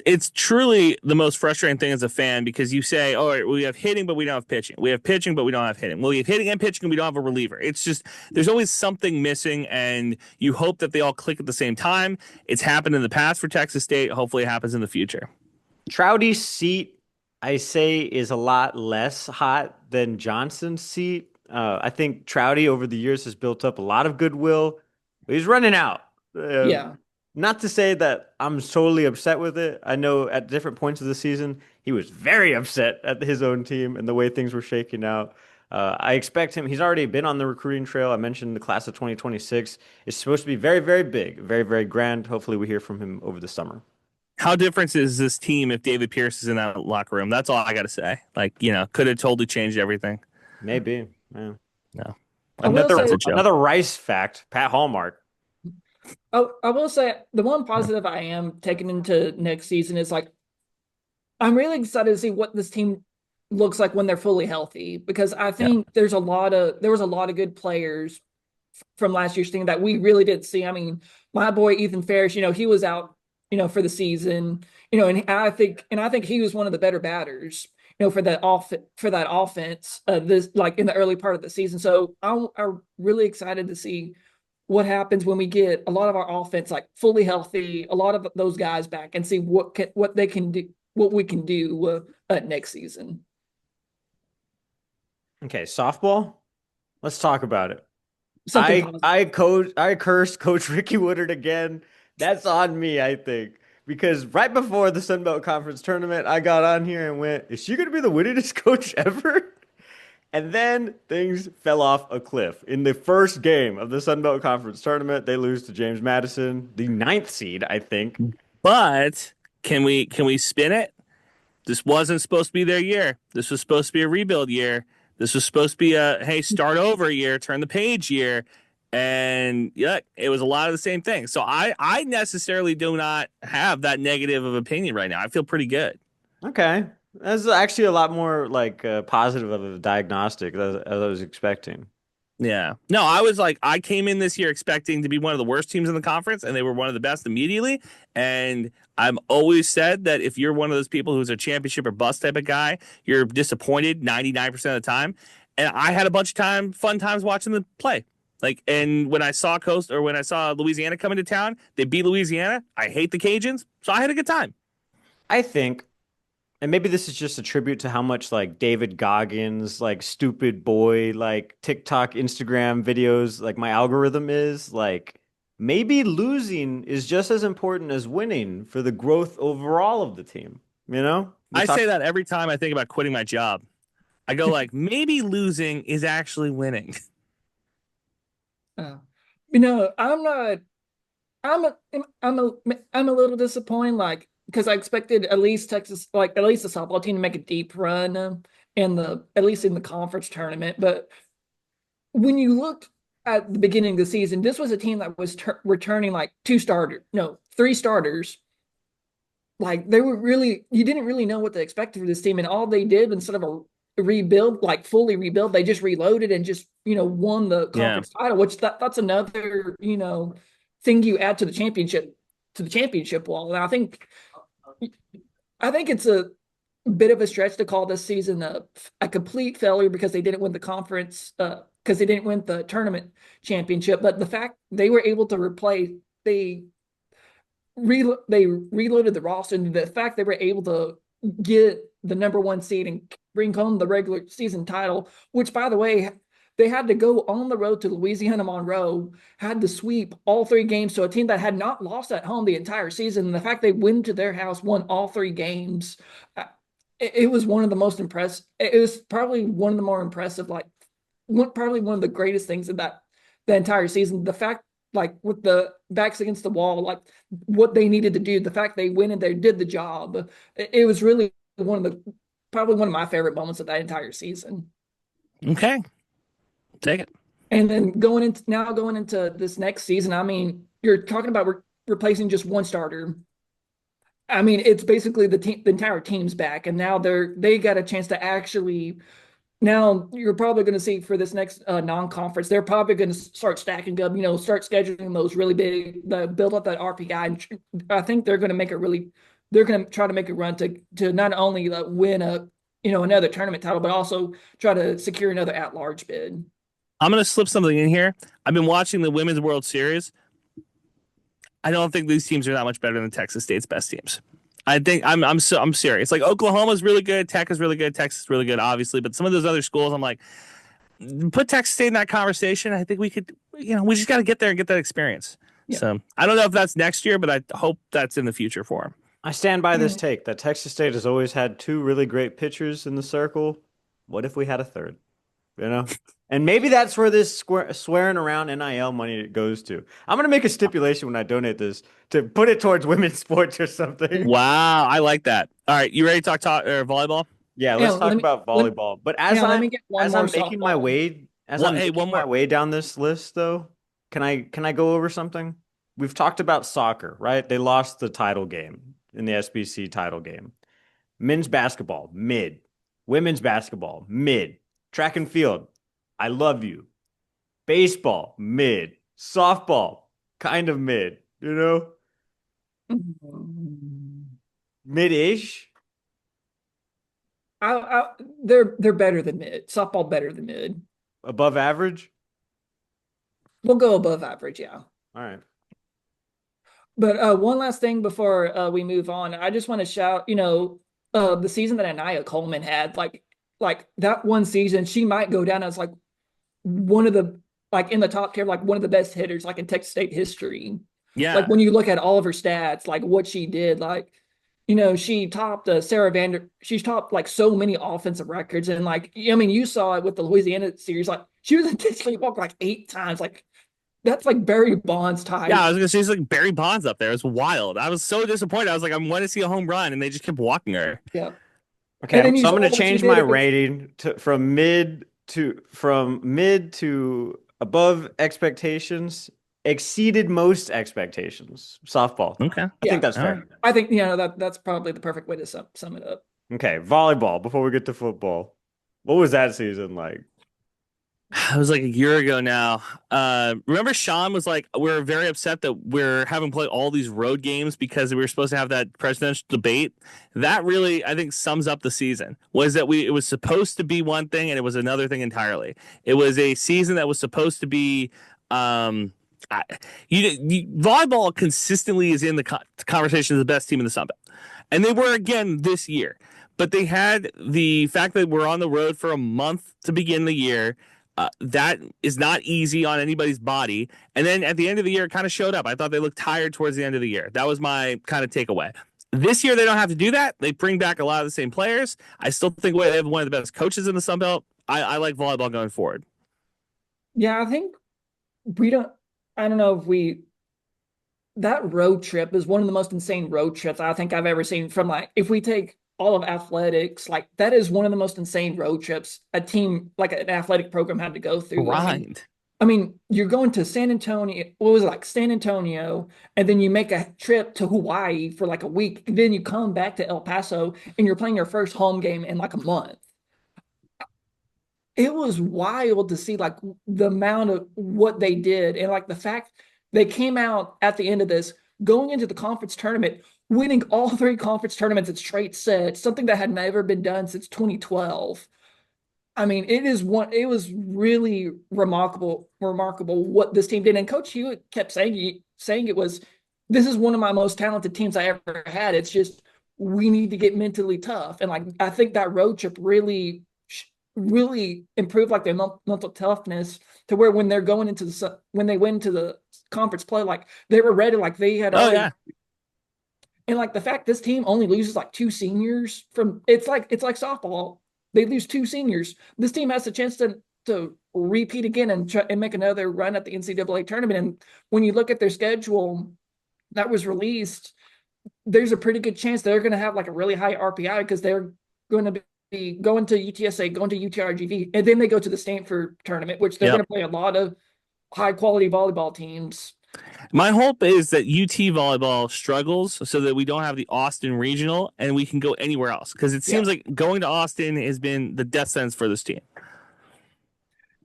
It's truly the most frustrating thing as a fan because you say, oh, we have hitting, but we don't have pitching. We have pitching, but we don't have hitting. Well, we have hitting and pitching, and we don't have a reliever. It's just there's always something missing, and you hope that they all click at the same time. It's happened in the past for Texas State. Hopefully it happens in the future. Trouty's seat, I say, is a lot less hot than Johnson's seat. I think Trouty over the years has built up a lot of goodwill. But he's running out. Yeah. Not to say that I'm totally upset with it. I know at different points of the season, he was very upset at his own team and the way things were shaking out. I expect him. He's already been on the recruiting trail. I mentioned the class of 2026 is supposed to be very, very big, very, very grand. Hopefully, we hear from him over the summer. How different is this team if David Pierce is in that locker room? That's all I got to say. Like, could have totally changed everything. Maybe. Yeah. No. Another Rice fact, Pat Hallmark. Oh, I will say the one positive I am taking into next season is like I'm really excited to see what this team looks like when they're fully healthy because I think there was a lot of good players from last year's team that we really did see. I mean, my boy Ethan Ferris, he was out, for the season, and I think he was one of the better batters, for that offense, this like in the early part of the season. So I'm really excited to see what happens when we get a lot of our offense like fully healthy, a lot of those guys back, and see what they can do, what we can do next season. Okay, softball. Let's talk about it. I cursed Coach Ricky Woodard again. That's on me, I think, because right before the Sun Belt Conference tournament, I got on here and went, "Is she going to be the winningest coach ever?" And then things fell off a cliff. In the first game of the Sun Belt Conference tournament, they lose to James Madison, the 9th seed, I think. But can we spin it? This wasn't supposed to be their year. This was supposed to be a rebuild year. This was supposed to be a, hey, start over year, turn the page year. And yeah, it was a lot of the same thing. So I necessarily do not have that negative of opinion right now. I feel pretty good. Okay. That's actually a lot more like positive of a diagnostic as I was expecting. Yeah. No, I came in this year expecting to be one of the worst teams in the conference, and they were one of the best immediately. And I've always said that if you're one of those people who's a championship or bust type of guy, you're disappointed 99% of the time. And I had a bunch of fun times watching them play. And when I saw Louisiana come into town, they beat Louisiana. I hate the Cajuns, so I had a good time. I think And maybe this is just a tribute to how much like David Goggins, like stupid boy, like TikTok, Instagram videos, like my algorithm is like maybe losing is just as important as winning for the growth overall of the team. You know, we I talk. say that every time I think about quitting my job. I go like, maybe losing is actually winning. Uh, I'm not. I'm a, I'm a, I'm a little disappointed, like because I expected at least Texas, like at least the softball team to make a deep run in the at least in the conference tournament. But when you looked at the beginning of the season, this was a team that was returning like three starters. Like they were really, you didn't really know what to expect for this team, and all they did instead of a rebuild, like fully rebuild, they just reloaded and just won the Yeah. conference title. Which that's another thing you add to the championship wall. And I think it's a bit of a stretch to call this season a complete failure because they didn't win the conference because they didn't win the tournament championship. But the fact they were able to replace they they reloaded the roster, and the fact they were able to get the number one seed and bring home the regular season title, which by the way, they had to go on the road to Louisiana Monroe, had to sweep all three games to a team that had not lost at home the entire season. And the fact they went to their house, won all three games, it was one of the most impressive. It was probably one of the more impressive, probably one of the greatest things in the entire season. The fact, like with the backs against the wall, like what they needed to do, the fact they went and they did the job, it was really probably one of my favorite moments of that entire season. Okay. Take it. And then going into this next season, I mean, you're talking about replacing just one starter. I mean, it's basically the entire team's back, and now they got a chance to actually. Now you're probably going to see for this next non-conference, they're probably going to start stacking up, start scheduling those really big, build up that RPI. And I think they're going to try to make a run to not only win another tournament title, but also try to secure another at-large bid. I'm going to slip something in here. I've been watching the Women's World Series. I don't think these teams are that much better than Texas State's best teams. I think I'm serious. Like Oklahoma's really good, Tech is really good, Texas is really good, obviously, but some of those other schools, I'm like, put Texas State in that conversation. I think we could, we just got to get there and get that experience. Yeah. So I don't know if that's next year, but I hope that's in the future for them. I stand by this Yeah. take that Texas State has always had two really great pitchers in the circle. What if we had a third? You know? And maybe that's where this swearing around NIL money goes to. I'm going to make a stipulation when I donate this to put it towards women's sports or something. Wow, I like that. All right, you ready to talk volleyball? Yeah, Yeah, let's talk about volleyball. But let me get one as more I'm making my softball. way One more. down this list though, can I go over something? We've talked about soccer, right? They lost the title game in the SBC title game. Men's basketball, mid. Women's basketball, mid. Track and field, I love you. Baseball, mid. Softball, kind of mid, mid-ish. They're better than mid. Softball better than mid. Above average. We'll go above average, yeah. All right. But one last thing before we move on, I just want to shout, the season that Anaya Coleman had, like that one season, she might go down as like one of the in the top tier, like one of the best hitters like in Texas State history. Yeah. Like when you look at all of her stats, like what she did, like she topped she's topped like so many offensive records, and like I mean, you saw it with the Louisiana series, like she was intentionally walked like 8 times, like that's like Barry Bonds type. Yeah, I was gonna say it's like Barry Bonds up there. It's wild. I was so disappointed. I was like, I want to see a home run, and they just kept walking her. Yeah. Okay, And then so I'm saw going to what she change did my against- rating from mid to above expectations, exceeded most expectations. Softball. Okay. I think that's All fair. right. I think that's probably the perfect way to sum it up. Okay, volleyball. Before we get to football, what was that season like? It was like a year ago now. Remember Sean was like, we're very upset that we're having played all these road games because we were supposed to have that presidential debate. That really, I think, sums up the season. Was that it was supposed to be one thing and it was another thing entirely. It was a season that was supposed to be. Volleyball consistently is in the conversation of the best team in the Sun Belt, and they were again this year. but they had the fact that we're on the road for a month to begin the year. That is not easy on anybody's body. And then at the end of the year, it kind of showed up. I thought they looked tired towards the end of the year. That was my kind of takeaway. This year, they don't have to do that. They bring back a lot of the same players. I still think they have one of the best coaches in the Sun Belt. I like volleyball going forward. Yeah, I think we don't. I don't know if we. That road trip is one of the most insane road trips I think I've ever seen. From like, if we take all of athletics, like that is one of the most insane road trips a team like an athletic program had to go through. Grind. I mean, you're going to San Antonio, what was it like San Antonio, and then you make a trip to Hawaii for like a week, and then you come back to El Paso and you're playing your first home game in like a month. It was wild to see like the amount of what they did and like the fact they came out at the end of this going into the conference tournament, winning all three conference tournaments at straight sets, something that had never been done since 2012. I mean, it was really remarkable what this team did. And Coach Hewitt kept saying it was, this is one of my most talented teams I ever had. It's just we need to get mentally tough. And like I think that road trip really improved like their mental toughness to where when they're going into when they went into the conference play, like they were ready, like they had already. Yeah. And like the fact this team only loses like two seniors from it's like softball. They lose two seniors. This team has a chance to repeat again and try and make another run at the NCAA tournament. And when you look at their schedule that was released, there's a pretty good chance they're going to have like a really high RPI because they're going to be going to UTSA, going to UTRGV, and then they go to the Stanford tournament, which they're going to play a lot of high quality volleyball teams. My hope is that UT volleyball struggles so that we don't have the Austin regional and we can go anywhere else because it seems like going to Austin has been the death sentence for this team.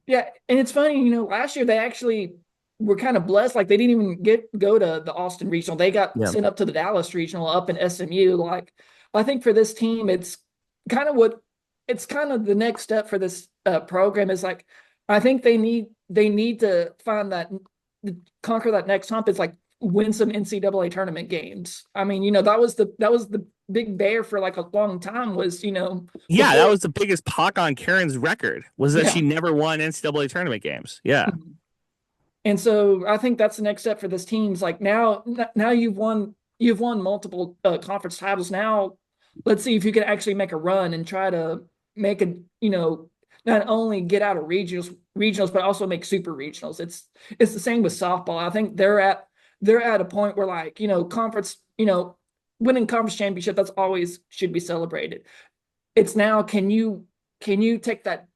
Yeah, and it's funny, last year they actually were kind of blessed. Like they didn't even go to the Austin regional. They got sent up to the Dallas regional up in SMU. Like I think for this team, it's kind of the next step for this program is like I think they need to find that conquer that next hump. It's like win some NCAA tournament games. I mean, that was the big bear for like a long time was, that was the biggest pock on Karen's record was that she never won NCAA tournament games. Yeah. And so I think that's the next step for this team's like now you've won multiple conference titles. Now let's see if you can actually make a run and try to make not only get out of regionals, but also make super regionals. It's the same with softball. I think they're at a point where like, conference, winning conference championship, that's always should be celebrated. It's now, can you take that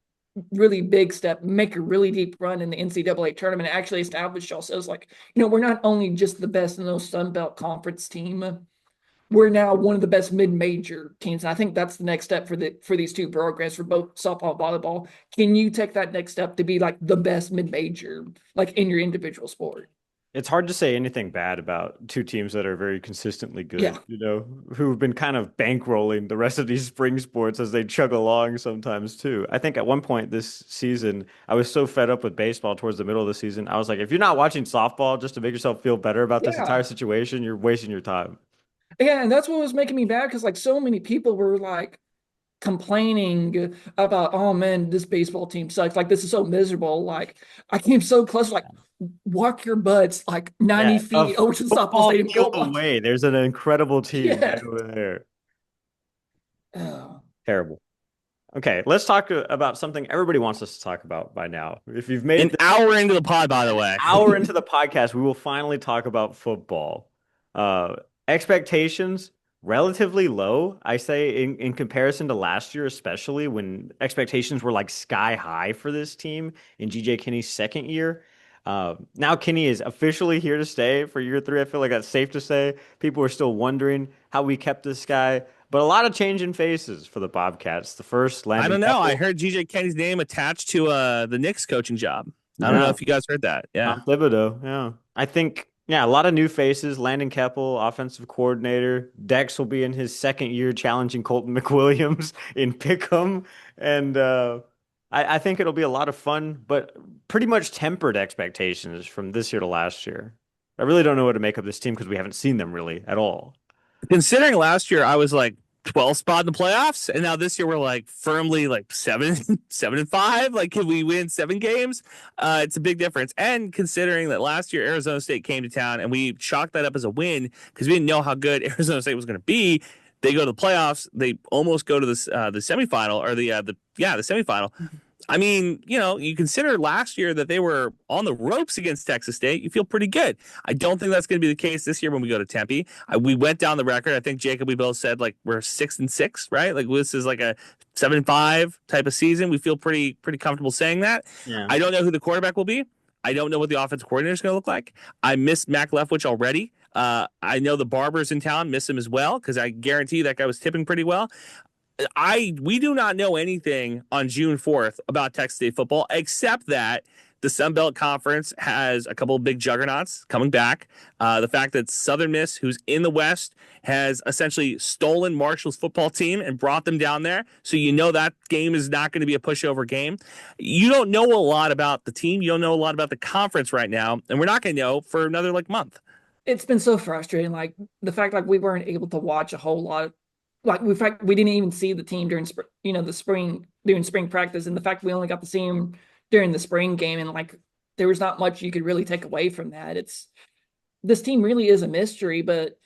really big step, make a really deep run in the NCAA tournament, and actually establish yourselves like, we're not only just the best in those Sun Belt Conference team, we're now one of the best mid-major teams. And I think that's the next step for these two programs for both softball and volleyball. Can you take that next step to be like the best mid-major, like in your individual sport? It's hard to say anything bad about two teams that are very consistently good, who've been kind of bankrolling the rest of these spring sports as they chug along sometimes too. I think at one point this season, I was so fed up with baseball towards the middle of the season. I was like, if you're not watching softball just to make yourself feel better about this entire situation, you're wasting your time. Yeah, and that's what was making me mad because like so many people were like complaining about, oh man, this baseball team sucks. Like this is so miserable. Like I came so close, like walk your butts like 90 feet over to the softball stadium. Go away. There's an incredible team right over there. Oh. Terrible. Okay, let's talk about something everybody wants us to talk about by now. If you've made an hour into the pod, by the way, hour into the podcast, we will finally talk about football. Expectations relatively low, I say, in comparison to last year, especially when expectations were like sky high for this team in GJ Kinney's second year. Now Kinney is officially here to stay for year 3. I feel like that's safe to say. People are still wondering how we kept this guy, but a lot of change in faces for the Bobcats. The first Landon I don't know. Keppel. I heard GJ Kinney's name attached to the Knicks coaching job. I don't know if you guys heard that. Yeah. Tom Thibodeau. Yeah. I think, a lot of new faces. Landon Keppel, offensive coordinator. Dex will be in his second year challenging Colton McWilliams in Pick'em. And I think it'll be a lot of fun, but pretty much tempered expectations from this year to last year. I really don't know what to make of this team because we haven't seen them really at all. Considering last year, I was like 12th spot in the playoffs, and now this year we're like firmly like 7-5. Like, can we win 7 games? It's a big difference. And considering that last year Arizona State came to town and we chalked that up as a win because we didn't know how good Arizona State was going to be. They go to the playoffs. They almost go to the semifinal or the semifinal. I mean, you consider last year that they were on the ropes against Texas State. You feel pretty good. I don't think that's going to be the case this year when we go to Tempe. We went down the record. I think Jacob, we both said like we're 6-6, right? Like this is like a 7-5 type of season. We feel pretty comfortable saying that. Yeah. I don't know who the quarterback will be. I don't know what the offensive coordinator is going to look like. I miss Mac Leftwich already. I know the Barbers in town miss him as well because I guarantee that guy was tipping pretty well. We do not know anything on June 4th about Texas State football, except that the Sun Belt Conference has a couple of big juggernauts coming back. The fact that Southern Miss, who's in the West, has essentially stolen Marshall's football team and brought them down there. So that game is not going to be a pushover game. You don't know a lot about the team. You don't know a lot about the conference right now. And we're not going to know for another month. It's been so frustrating. Like the fact like we weren't able to watch a whole lot. Like in fact, we didn't even see the team during the spring during spring practice, and the fact we only got to see him during the spring game, and like there was not much you could really take away from that. This team really is a mystery, but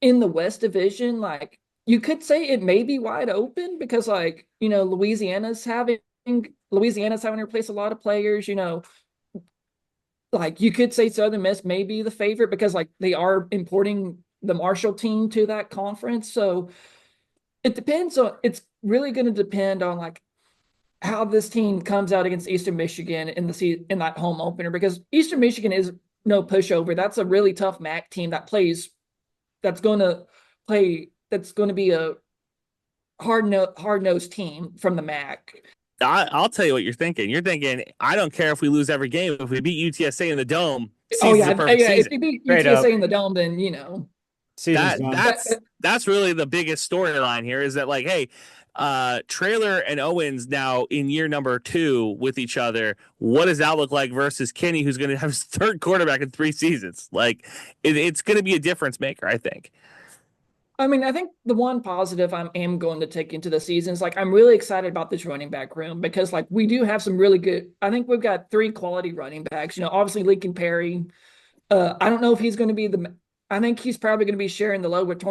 in the West Division, like you could say it may be wide open because Louisiana's having to replace a lot of players. Like you could say Southern Miss may be the favorite because like they are importing the Marshall team to that conference. So it's really going to depend on like how this team comes out against Eastern Michigan in that home opener, because Eastern Michigan is no pushover. That's a really tough MAC team that's going to be a hard-nosed team from the MAC. I'll tell you what you're thinking. You're thinking, I don't care if we lose every game. If we beat UTSA in the Dome, season's a perfect season. If you beat UTSA in the Dome, then that's really the biggest storyline here is that like, hey, Traylor and Owens now in year number 2 with each other. What does that look like versus Kenny, who's going to have his 3rd quarterback in 3 seasons? Like it's going to be a difference maker, I think. I mean, I think the one positive I am going to take into the season is like I'm really excited about this running back room because like we do have some really good. I think we've got 3 quality running backs. Obviously Lincoln Perry. I don't know if he's going to be I think he's probably going to be sharing the load with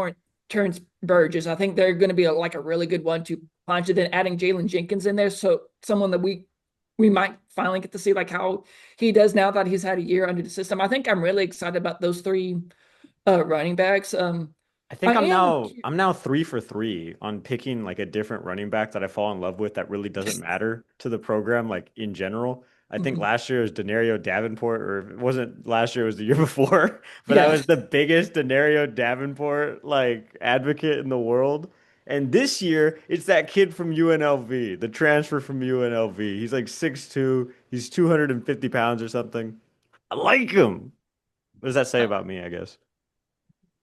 Terrence Burgess. I think they're going to be a really good 1-2 punch, and then adding Jalen Jenkins in there, so someone that we might finally get to see like how he does now that he's had a year under the system. I think I'm really excited about those 3 running backs. I think I'm now 3 for 3 on picking like a different running back that I fall in love with that really doesn't matter to the program, like in general. I think last year was Denario Davenport, or if it wasn't last year, it was the year before. But I was the biggest Denario Davenport like advocate in the world. And this year, it's that kid from UNLV, the transfer from UNLV. He's like 6'2", he's 250 pounds or something. I like him. What does that say about me, I guess?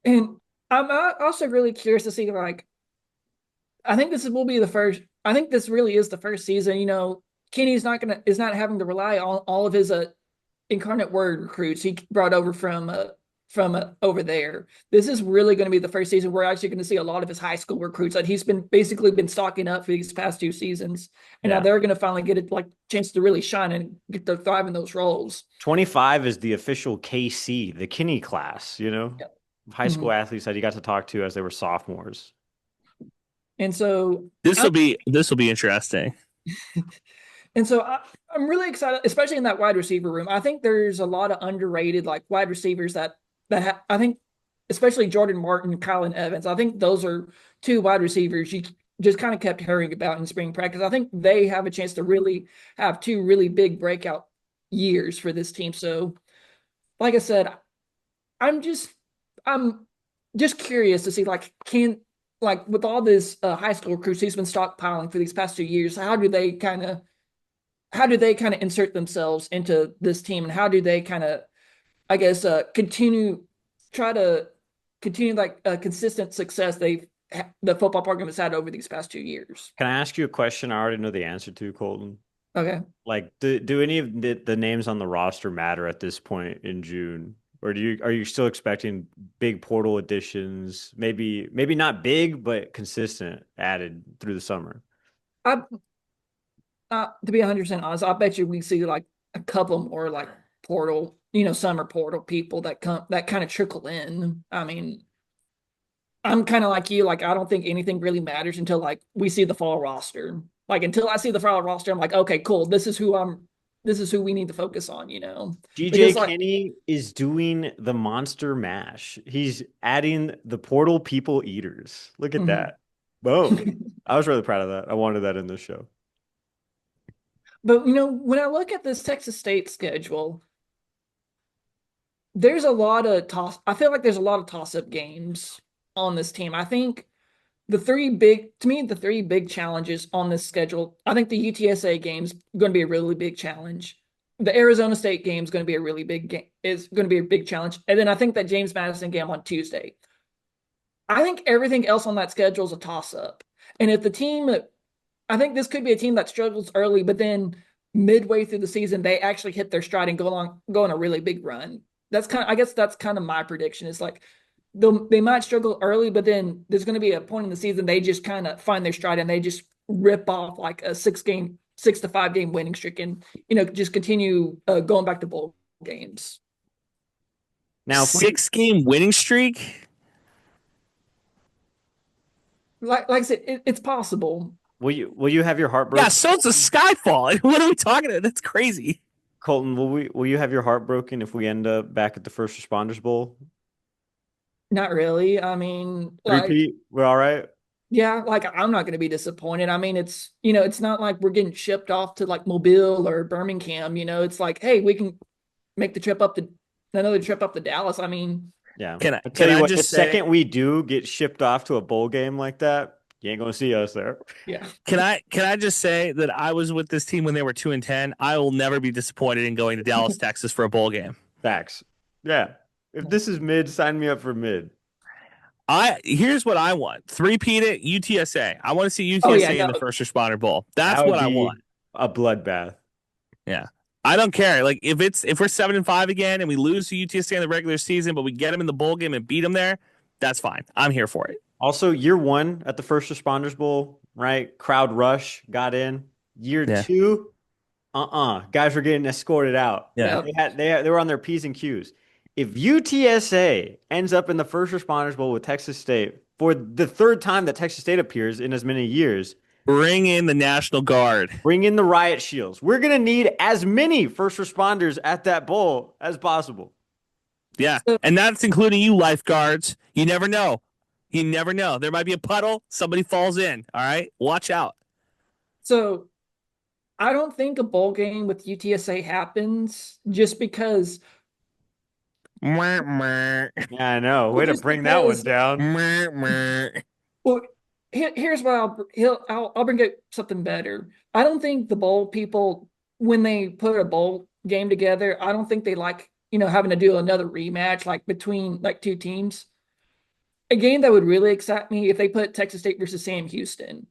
And I'm also really curious to see like I think this will be the first. I think this really is the first season. Kenny's is not having to rely on all of his incarnate word recruits he brought over from over there. This is really going to be the first season we're actually going to see a lot of his high school recruits that he's been stocking up for these past 2 seasons, and now they're going to finally get a chance to really shine and get to thrive in those roles. 25 is the official KC, the Kinney class. High school athletes that he got to talk to as they were sophomores. And so this will be interesting. And so I'm really excited, especially in that wide receiver room. I think there's a lot of underrated wide receivers that I think, especially Jordan Martin, Kylan Evans. I think those are 2 wide receivers you just kind of kept hearing about in spring practice. I think they have a chance to really have 2 really big breakout years for this team. So, like I said, I'm just curious to see with all this high school recruits he's been stockpiling for these past 2 years, how do they kind of insert themselves into this team, and how do they kind of, I guess, try to continue consistent success the football program has had over these past 2 years. Can I ask you a question I already know the answer to, Colton? Okay. Like, do any of the names on the roster matter at this point in June? Or are you still expecting big portal additions? Maybe not big, but consistent added through the summer. I to be 100% honest, I bet you we see like a couple more like portal, summer portal people that kind of trickle in. I mean, I'm kind of like you, like I don't think anything really matters until like we see the fall roster. Like until I see the fall roster, I'm like, okay, cool. This is who we need to focus on. GJ Because like Kenny is doing the monster mash. He's adding the portal people eaters. Look at mhm. that. Boom. I was really proud of that. I wanted that in this show. But when I look at this Texas State schedule, there's a lot of toss. I feel like there's a lot of toss-up games on this team. I think the three big challenges on this schedule. I think the UTSA game's going to be a really big challenge. The Arizona State game is going to be a really big game. Is going to be a big challenge, and then I think that James Madison game on Tuesday. I think everything else on that schedule is a toss-up. And if the team, I think this could be a team that struggles early, but then midway through the season they actually hit their stride and go on a really big run. I guess that's kind of my prediction. It's like they might struggle early, but then there's going to be a point in the season they just kind of find their stride and they just rip off like a 6 to 5 game winning streak, and just continue going back to bowl games. Now, 6 game winning streak. Like I said, it's possible. will you have your heart broken? Yeah, so it's a Skyfall. What are we talking about? That's crazy. Colton, will you have your heart broken if we end up back at the First Responders Bowl? Not really. I mean, like, Repeat, we're all right. yeah, like I'm not going to be disappointed. I mean, it's not like we're getting shipped off to like Mobile or Birmingham. It's like, hey, we can make another trip up to Dallas. I mean, Yeah. Can I I'll tell can you I what, the just say second we do get shipped off to a bowl game like that, you ain't gonna see us there. yeah. can I just say that I was with this team when they were 2-10. I will never be disappointed in going to Dallas, Texas for a bowl game. Facts. Yeah. If this is mid, sign me up for mid. Here's what I want. Three-peat it, UTSA. I want to see Oh yeah, UTSA in no. the First Responder Bowl. That's That would what I be want. a bloodbath. Yeah. I don't care. Like if we're 7-5 again and we lose to UTSA in the regular season, but we get them in the bowl game and beat them there, that's fine. I'm here for it. Also, year one at the First Responders Bowl, right? Crowd rush got in. Year Yeah. two, guys were getting escorted out. Yeah. They were on their P's and Q's. If UTSA ends up in the First Responders Bowl with Texas State for the third time that Texas State appears in as many years, Bring in the National Guard. bring in the riot shields. We're gonna need as many first responders at that bowl as possible. Yeah. And that's including you lifeguards. You never know. You never know. There might be a puddle. Somebody falls in. All right. Watch out. So I don't think a bowl game with UTSA happens just because. Well, Yeah, I know. Way to just bring that one because- down. Well, here's what I'll bring up something better. I don't think the bowl people, when they put a bowl game together, I don't think they like having to do another rematch like between like two teams. A game that would really excite me if they put Texas State versus Sam Houston.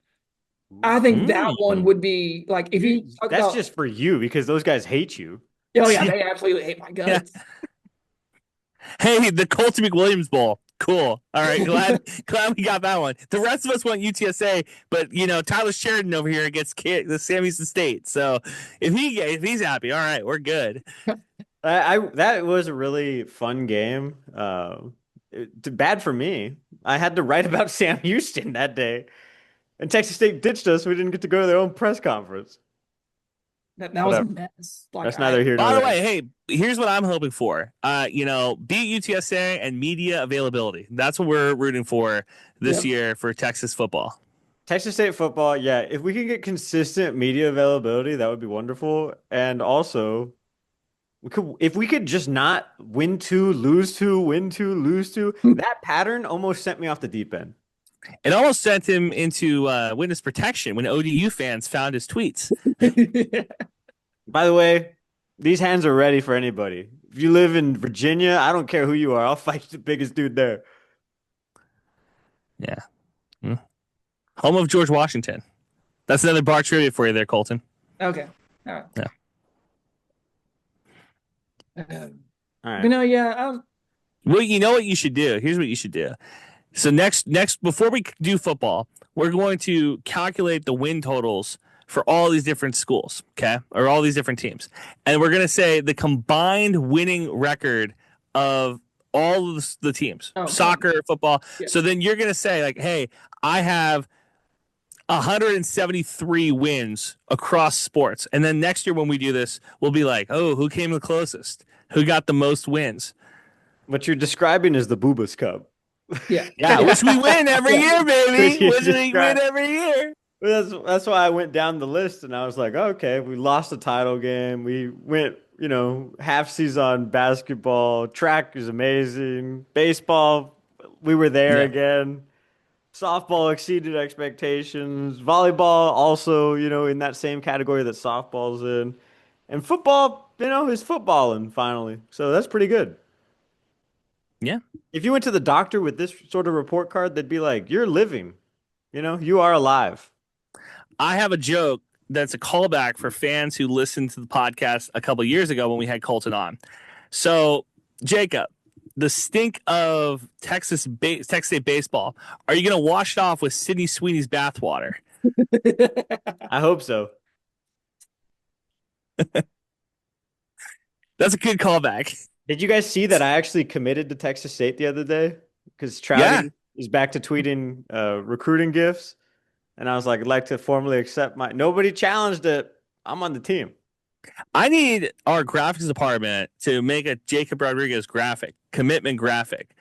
I think that one would be like if you talk That's about. just for you because those guys hate you. Oh yeah, they absolutely hate my guts. Hey, the Colton McWilliams Bowl. Cool. All right. Glad we got that one. The rest of us want UTSA, but Tyler Sheridan over here gets the Sam Houston State. So if he's happy, all right, we're good. That was a really fun game. Bad for me. I had to write about Sam Houston that day, and Texas State ditched us. We didn't get to go to their own press conference. That was a mess. Like, That's neither here nor By the there. way, hey, here's what I'm hoping for. Beat UTSA and media availability. That's what we're rooting for this year for Texas football. Texas State football, yeah. If we could get consistent media availability, that would be wonderful. And also, if we could just not win two, lose two, win two, lose two. That pattern almost sent me off the deep end. It almost sent him into witness protection when ODU fans found his tweets. By the way, these hands are ready for anybody. If you live in Virginia, I don't care who you are. I'll fight the biggest dude there. Yeah. Home of George Washington. That's another bar trivia for you there, Colton. Okay. All right. Yeah. All You right. know, yeah, Well, you know what you should do. Here's what you should do. So next before we do football, we're going to calculate the win totals for all these different schools, okay? Or all these different teams. And we're going to say the combined winning record of all of the teams, okay, soccer, football. yeah. So then you're going to say like, "Hey, I have 173 wins across sports." And then next year when we do this, we'll be like, "Oh, who came the closest? Who got the most wins?" What you're describing is the Bubas Cup. Yeah. Yeah, Yeah. which we win every Yeah. year, Which baby. you Which we win described. every year. That's why I went down the list and I was like, okay, we lost the title game. We went, half season basketball. Track is amazing. Baseball, we were there Yeah. again. Softball exceeded expectations. Volleyball also, in that same category that softball's in. And football, is footballing finally. So that's pretty good. Yeah. If you went to the doctor with this sort of report card, they'd be like, you're living, you are alive. I have a joke that's a callback for fans who listened to the podcast a couple years ago when we had Colton on. So, Jacob, the stink of Texas State baseball, are you going to wash it off with Sydney Sweeney's bathwater? I hope so. That's a good callback. Did you guys see that I actually committed to Texas State the other day? Because Yeah. Trouty is back to tweeting recruiting gifts. And I was like, I'd like to formally accept my. Nobody challenged it. I'm on the team. I need our graphics department to make a Jacob Rodriguez graphic, commitment graphic,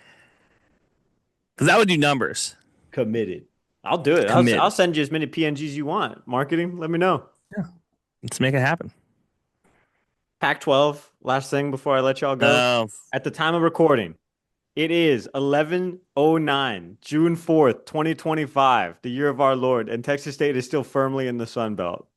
because that would do numbers. Committed. I'll do it. I'll Commit. send you as many PNGs you want. Marketing, let me know. Let's make it happen. Pac-12, last thing before I let y'all go. Uh, At the time of recording, it is 11:09, June 4th, 2025, the year of our Lord, and Texas State is still firmly in the Sun Belt.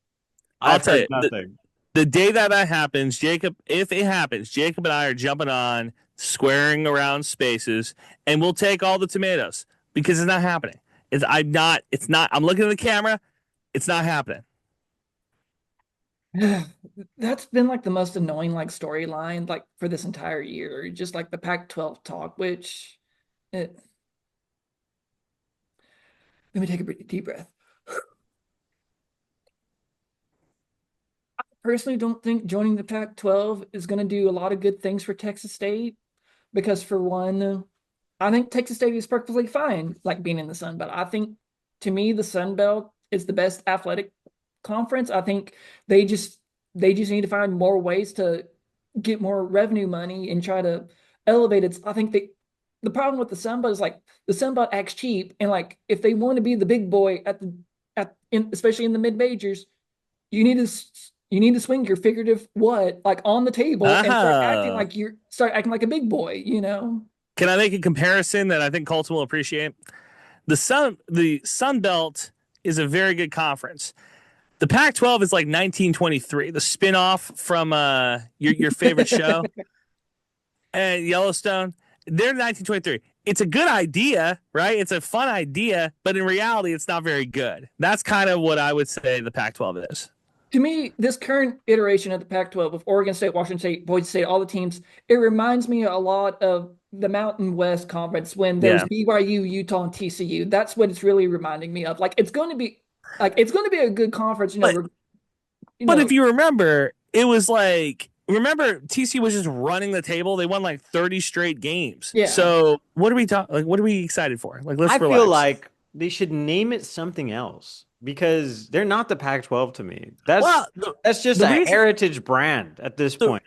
I'll I've tell heard you, nothing. the day that happens, Jacob, if it happens, Jacob and I are jumping on, squaring around spaces, and we'll take all the tomatoes because it's not happening. It's not, I'm looking at the camera. It's not happening. That's been like the most annoying like storyline like for this entire year. Just like the Pac-12 talk, which it, let me take a deep breath. I personally don't think joining the Pac-12 is going to do a lot of good things for Texas State because for one, I think Texas State is perfectly fine like being in the Sun Belt. I think to me the Sun Belt is the best athletic conference. I think they just they just need to find more ways to get more revenue money and try to elevate it. I think the problem with the Sun Belt is like the Sun Belt acts cheap, and like if they want to be the big boy especially in the mid majors, you need to you need to swing your figurative what like on the table and Uh-huh. start acting like a big boy, you know? Can I make a comparison that I think Colton will appreciate? The Sun Belt is a very good conference. The Pac-12 is like 1923, the spinoff from your favorite show, and Yellowstone. They're 1923. It's a good idea, right? It's a fun idea, but in reality, it's not very good. That's kind of what I would say the Pac-12 is. To me, this current iteration of the Pac-12 with Oregon State, Washington State, Boise State, all the teams, it reminds me a lot of the Mountain West Conference when there was Yeah, BYU, Utah, and TCU. That's what it's really reminding me of. It's going to be a good conference, but you but if know. you remember, it was like remember TC was just running the table. They won like 30 straight games. Yeah. So what are we talking? Like, what are we excited for? Like, let's I feel relax. like they should name it something else because they're not the Pac-12 to me. That's Well, the, that's just the a reason heritage brand at this the, point.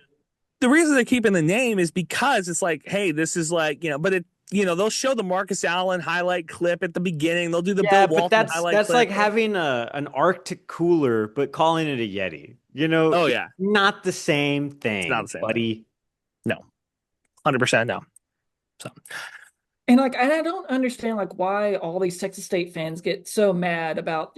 the reason they're keeping the name is because it's like, hey, this is like, but they'll show the Marcus Allen highlight clip at the beginning. They'll do the Yeah, Bill but Walton that's highlight that's clip. like having an Arctic cooler but calling it a Yeti. Oh It's yeah, not the same it's not thing, the same thing. buddy. No, 100% no. So And I don't understand like why all these Texas State fans get so mad about,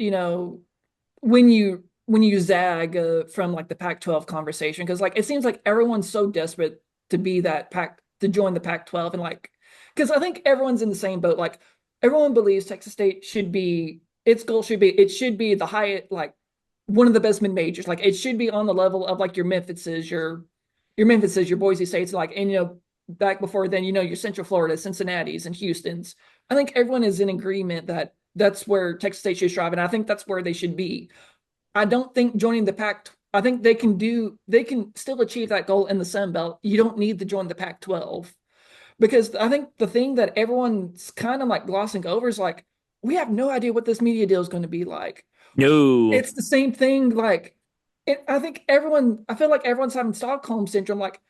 when you zag from like the Pac-12 conversation because like it seems like everyone's so desperate to be that Pac to join the Pac-12 and like because I think everyone's in the same boat. Like everyone believes Texas State should be its goal should be it should be the highest like one of the best mid majors. Like it should be on the level of like your Memphises, your your Memphises, your Boise States, like, and back before then, your Central Florida, Cincinnati's, and Houston's. I think everyone is in agreement that that's where Texas State should strive, and I think that's where they should be. I don't think joining the Pac. I think they can still achieve that goal in the Sun Belt. You don't need to join the Pac-12 because I think the thing that everyone's kind of like glossing over is like we have no idea what this media deal is going to be like. No, it's the same thing. Like, I feel like everyone's having Stockholm syndrome. Like,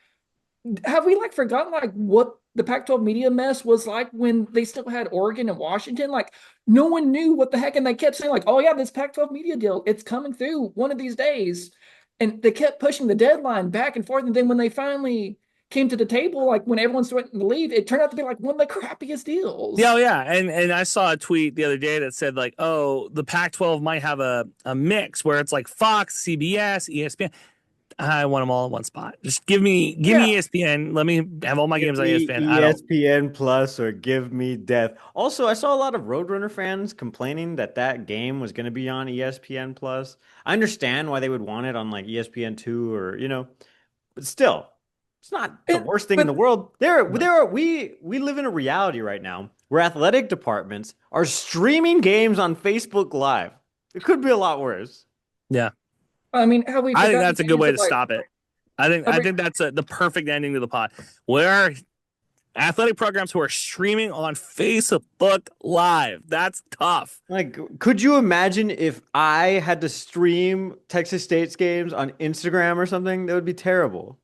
have we like forgotten like what the Pac-12 media mess was like when they still had Oregon and Washington? Like, no one knew what the heck, and they kept saying like, "Oh yeah, this Pac-12 media deal, it's coming through one of these days," and they kept pushing the deadline back and forth. And then when they finally came to the table, like when everyone's threatening to leave, it turned out to be like one of the crappiest deals. Yeah, yeah. And I saw a tweet the other day that said like, oh, the Pac-12 might have a mix where it's like Fox, CBS, ESPN. I want them all in one spot. Just give me ESPN. Let me have all my games on ESPN. ESPN Plus or give me death. Also, I saw a lot of Roadrunner fans complaining that game was going to be on ESPN Plus. I understand why they would want it on like ESPN2 or but still, it's not the worst thing in the world. We live in a reality right now where athletic departments are streaming games on Facebook Live. It could be a lot worse. Yeah. I mean, I think that's a good way to stop it. I think that's the perfect ending to the pod. Where are athletic programs who are streaming on Facebook Live? That's tough. Like, could you imagine if I had to stream Texas State's games on Instagram or something? That would be terrible.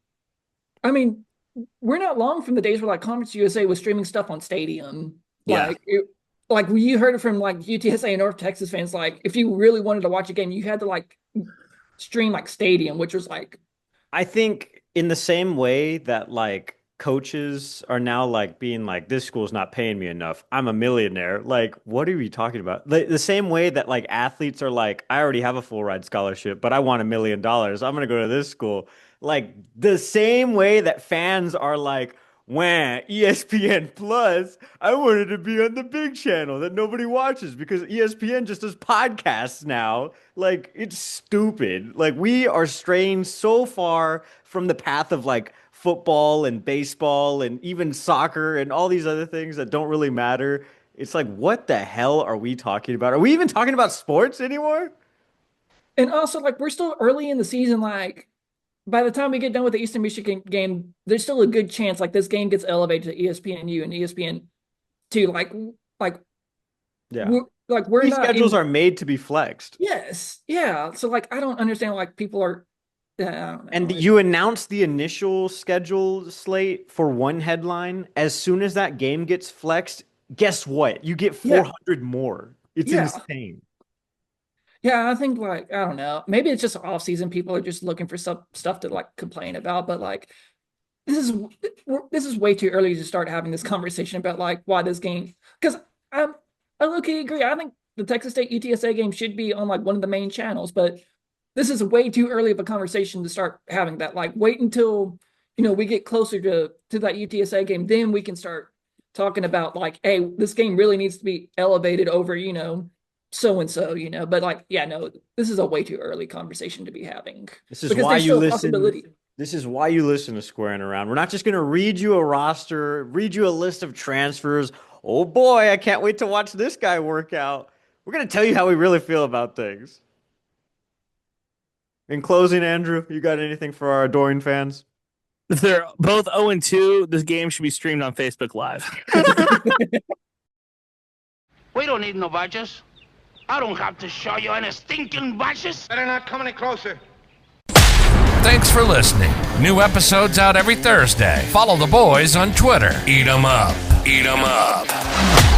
I mean, we're not long from the days where like Conference USA was streaming stuff on Stadium. Yeah. Like you heard it from like UTSA and North Texas fans. Like, if you really wanted to watch a game, you had to like stream like Stadium, which was like, I think in the same way that like coaches are now like being like, this school's not paying me enough, I'm a millionaire. Like, what are you talking about? The same way that like athletes are like, I already have a full ride scholarship, but I want $1 million. I'm gonna go to this school. Like the same way that fans are like, when ESPN Plus, I wanted to be on the big channel that nobody watches because ESPN just does podcasts now. Like, it's stupid. Like, we are straying so far from the path of like football and baseball and even soccer and all these other things that don't really matter. It's like, what the hell are we talking about? Are we even talking about sports anymore? and also like we're still early in the season. Like, by the time we get done with the Eastern Michigan game, there's still a good chance like this game gets elevated to ESPNU and ESPN2. Like Yeah. We're These not schedules are made to be flexed. Yes, yeah. So like I don't understand like people are. I don't know. And you announce the initial schedule slate for one headline. As soon as that game gets flexed, guess what? You get 400 more. It's insane. Yeah, I think like I don't know. Maybe it's just off season. People are just looking for stuff to like complain about. But like this is way too early to start having this conversation about like why this game. Because I low-key agree. I think the Texas State UTSA game should be on like one of the main channels. But this is way too early of a conversation to start having that. Like wait until we get closer to that UTSA game. Then we can start talking about like, hey, this game really needs to be elevated over so and so, but like, yeah, no, this is a way too early conversation to be having. This is why you listen. This is why you listen to Squaring Around. We're not just going to read you a roster, read you a list of transfers. Oh boy, I can't wait to watch this guy work out. We're going to tell you how we really feel about things. In closing, Andrew, you got anything for our adoring fans? If they're both 0-2, this game should be streamed on Facebook Live. We don't need no badges. I don't have to show you any stinking badges. Better not come any closer. Thanks for listening. New episodes out every Thursday. Follow the boys on Twitter. Eat 'em up. Eat 'em up.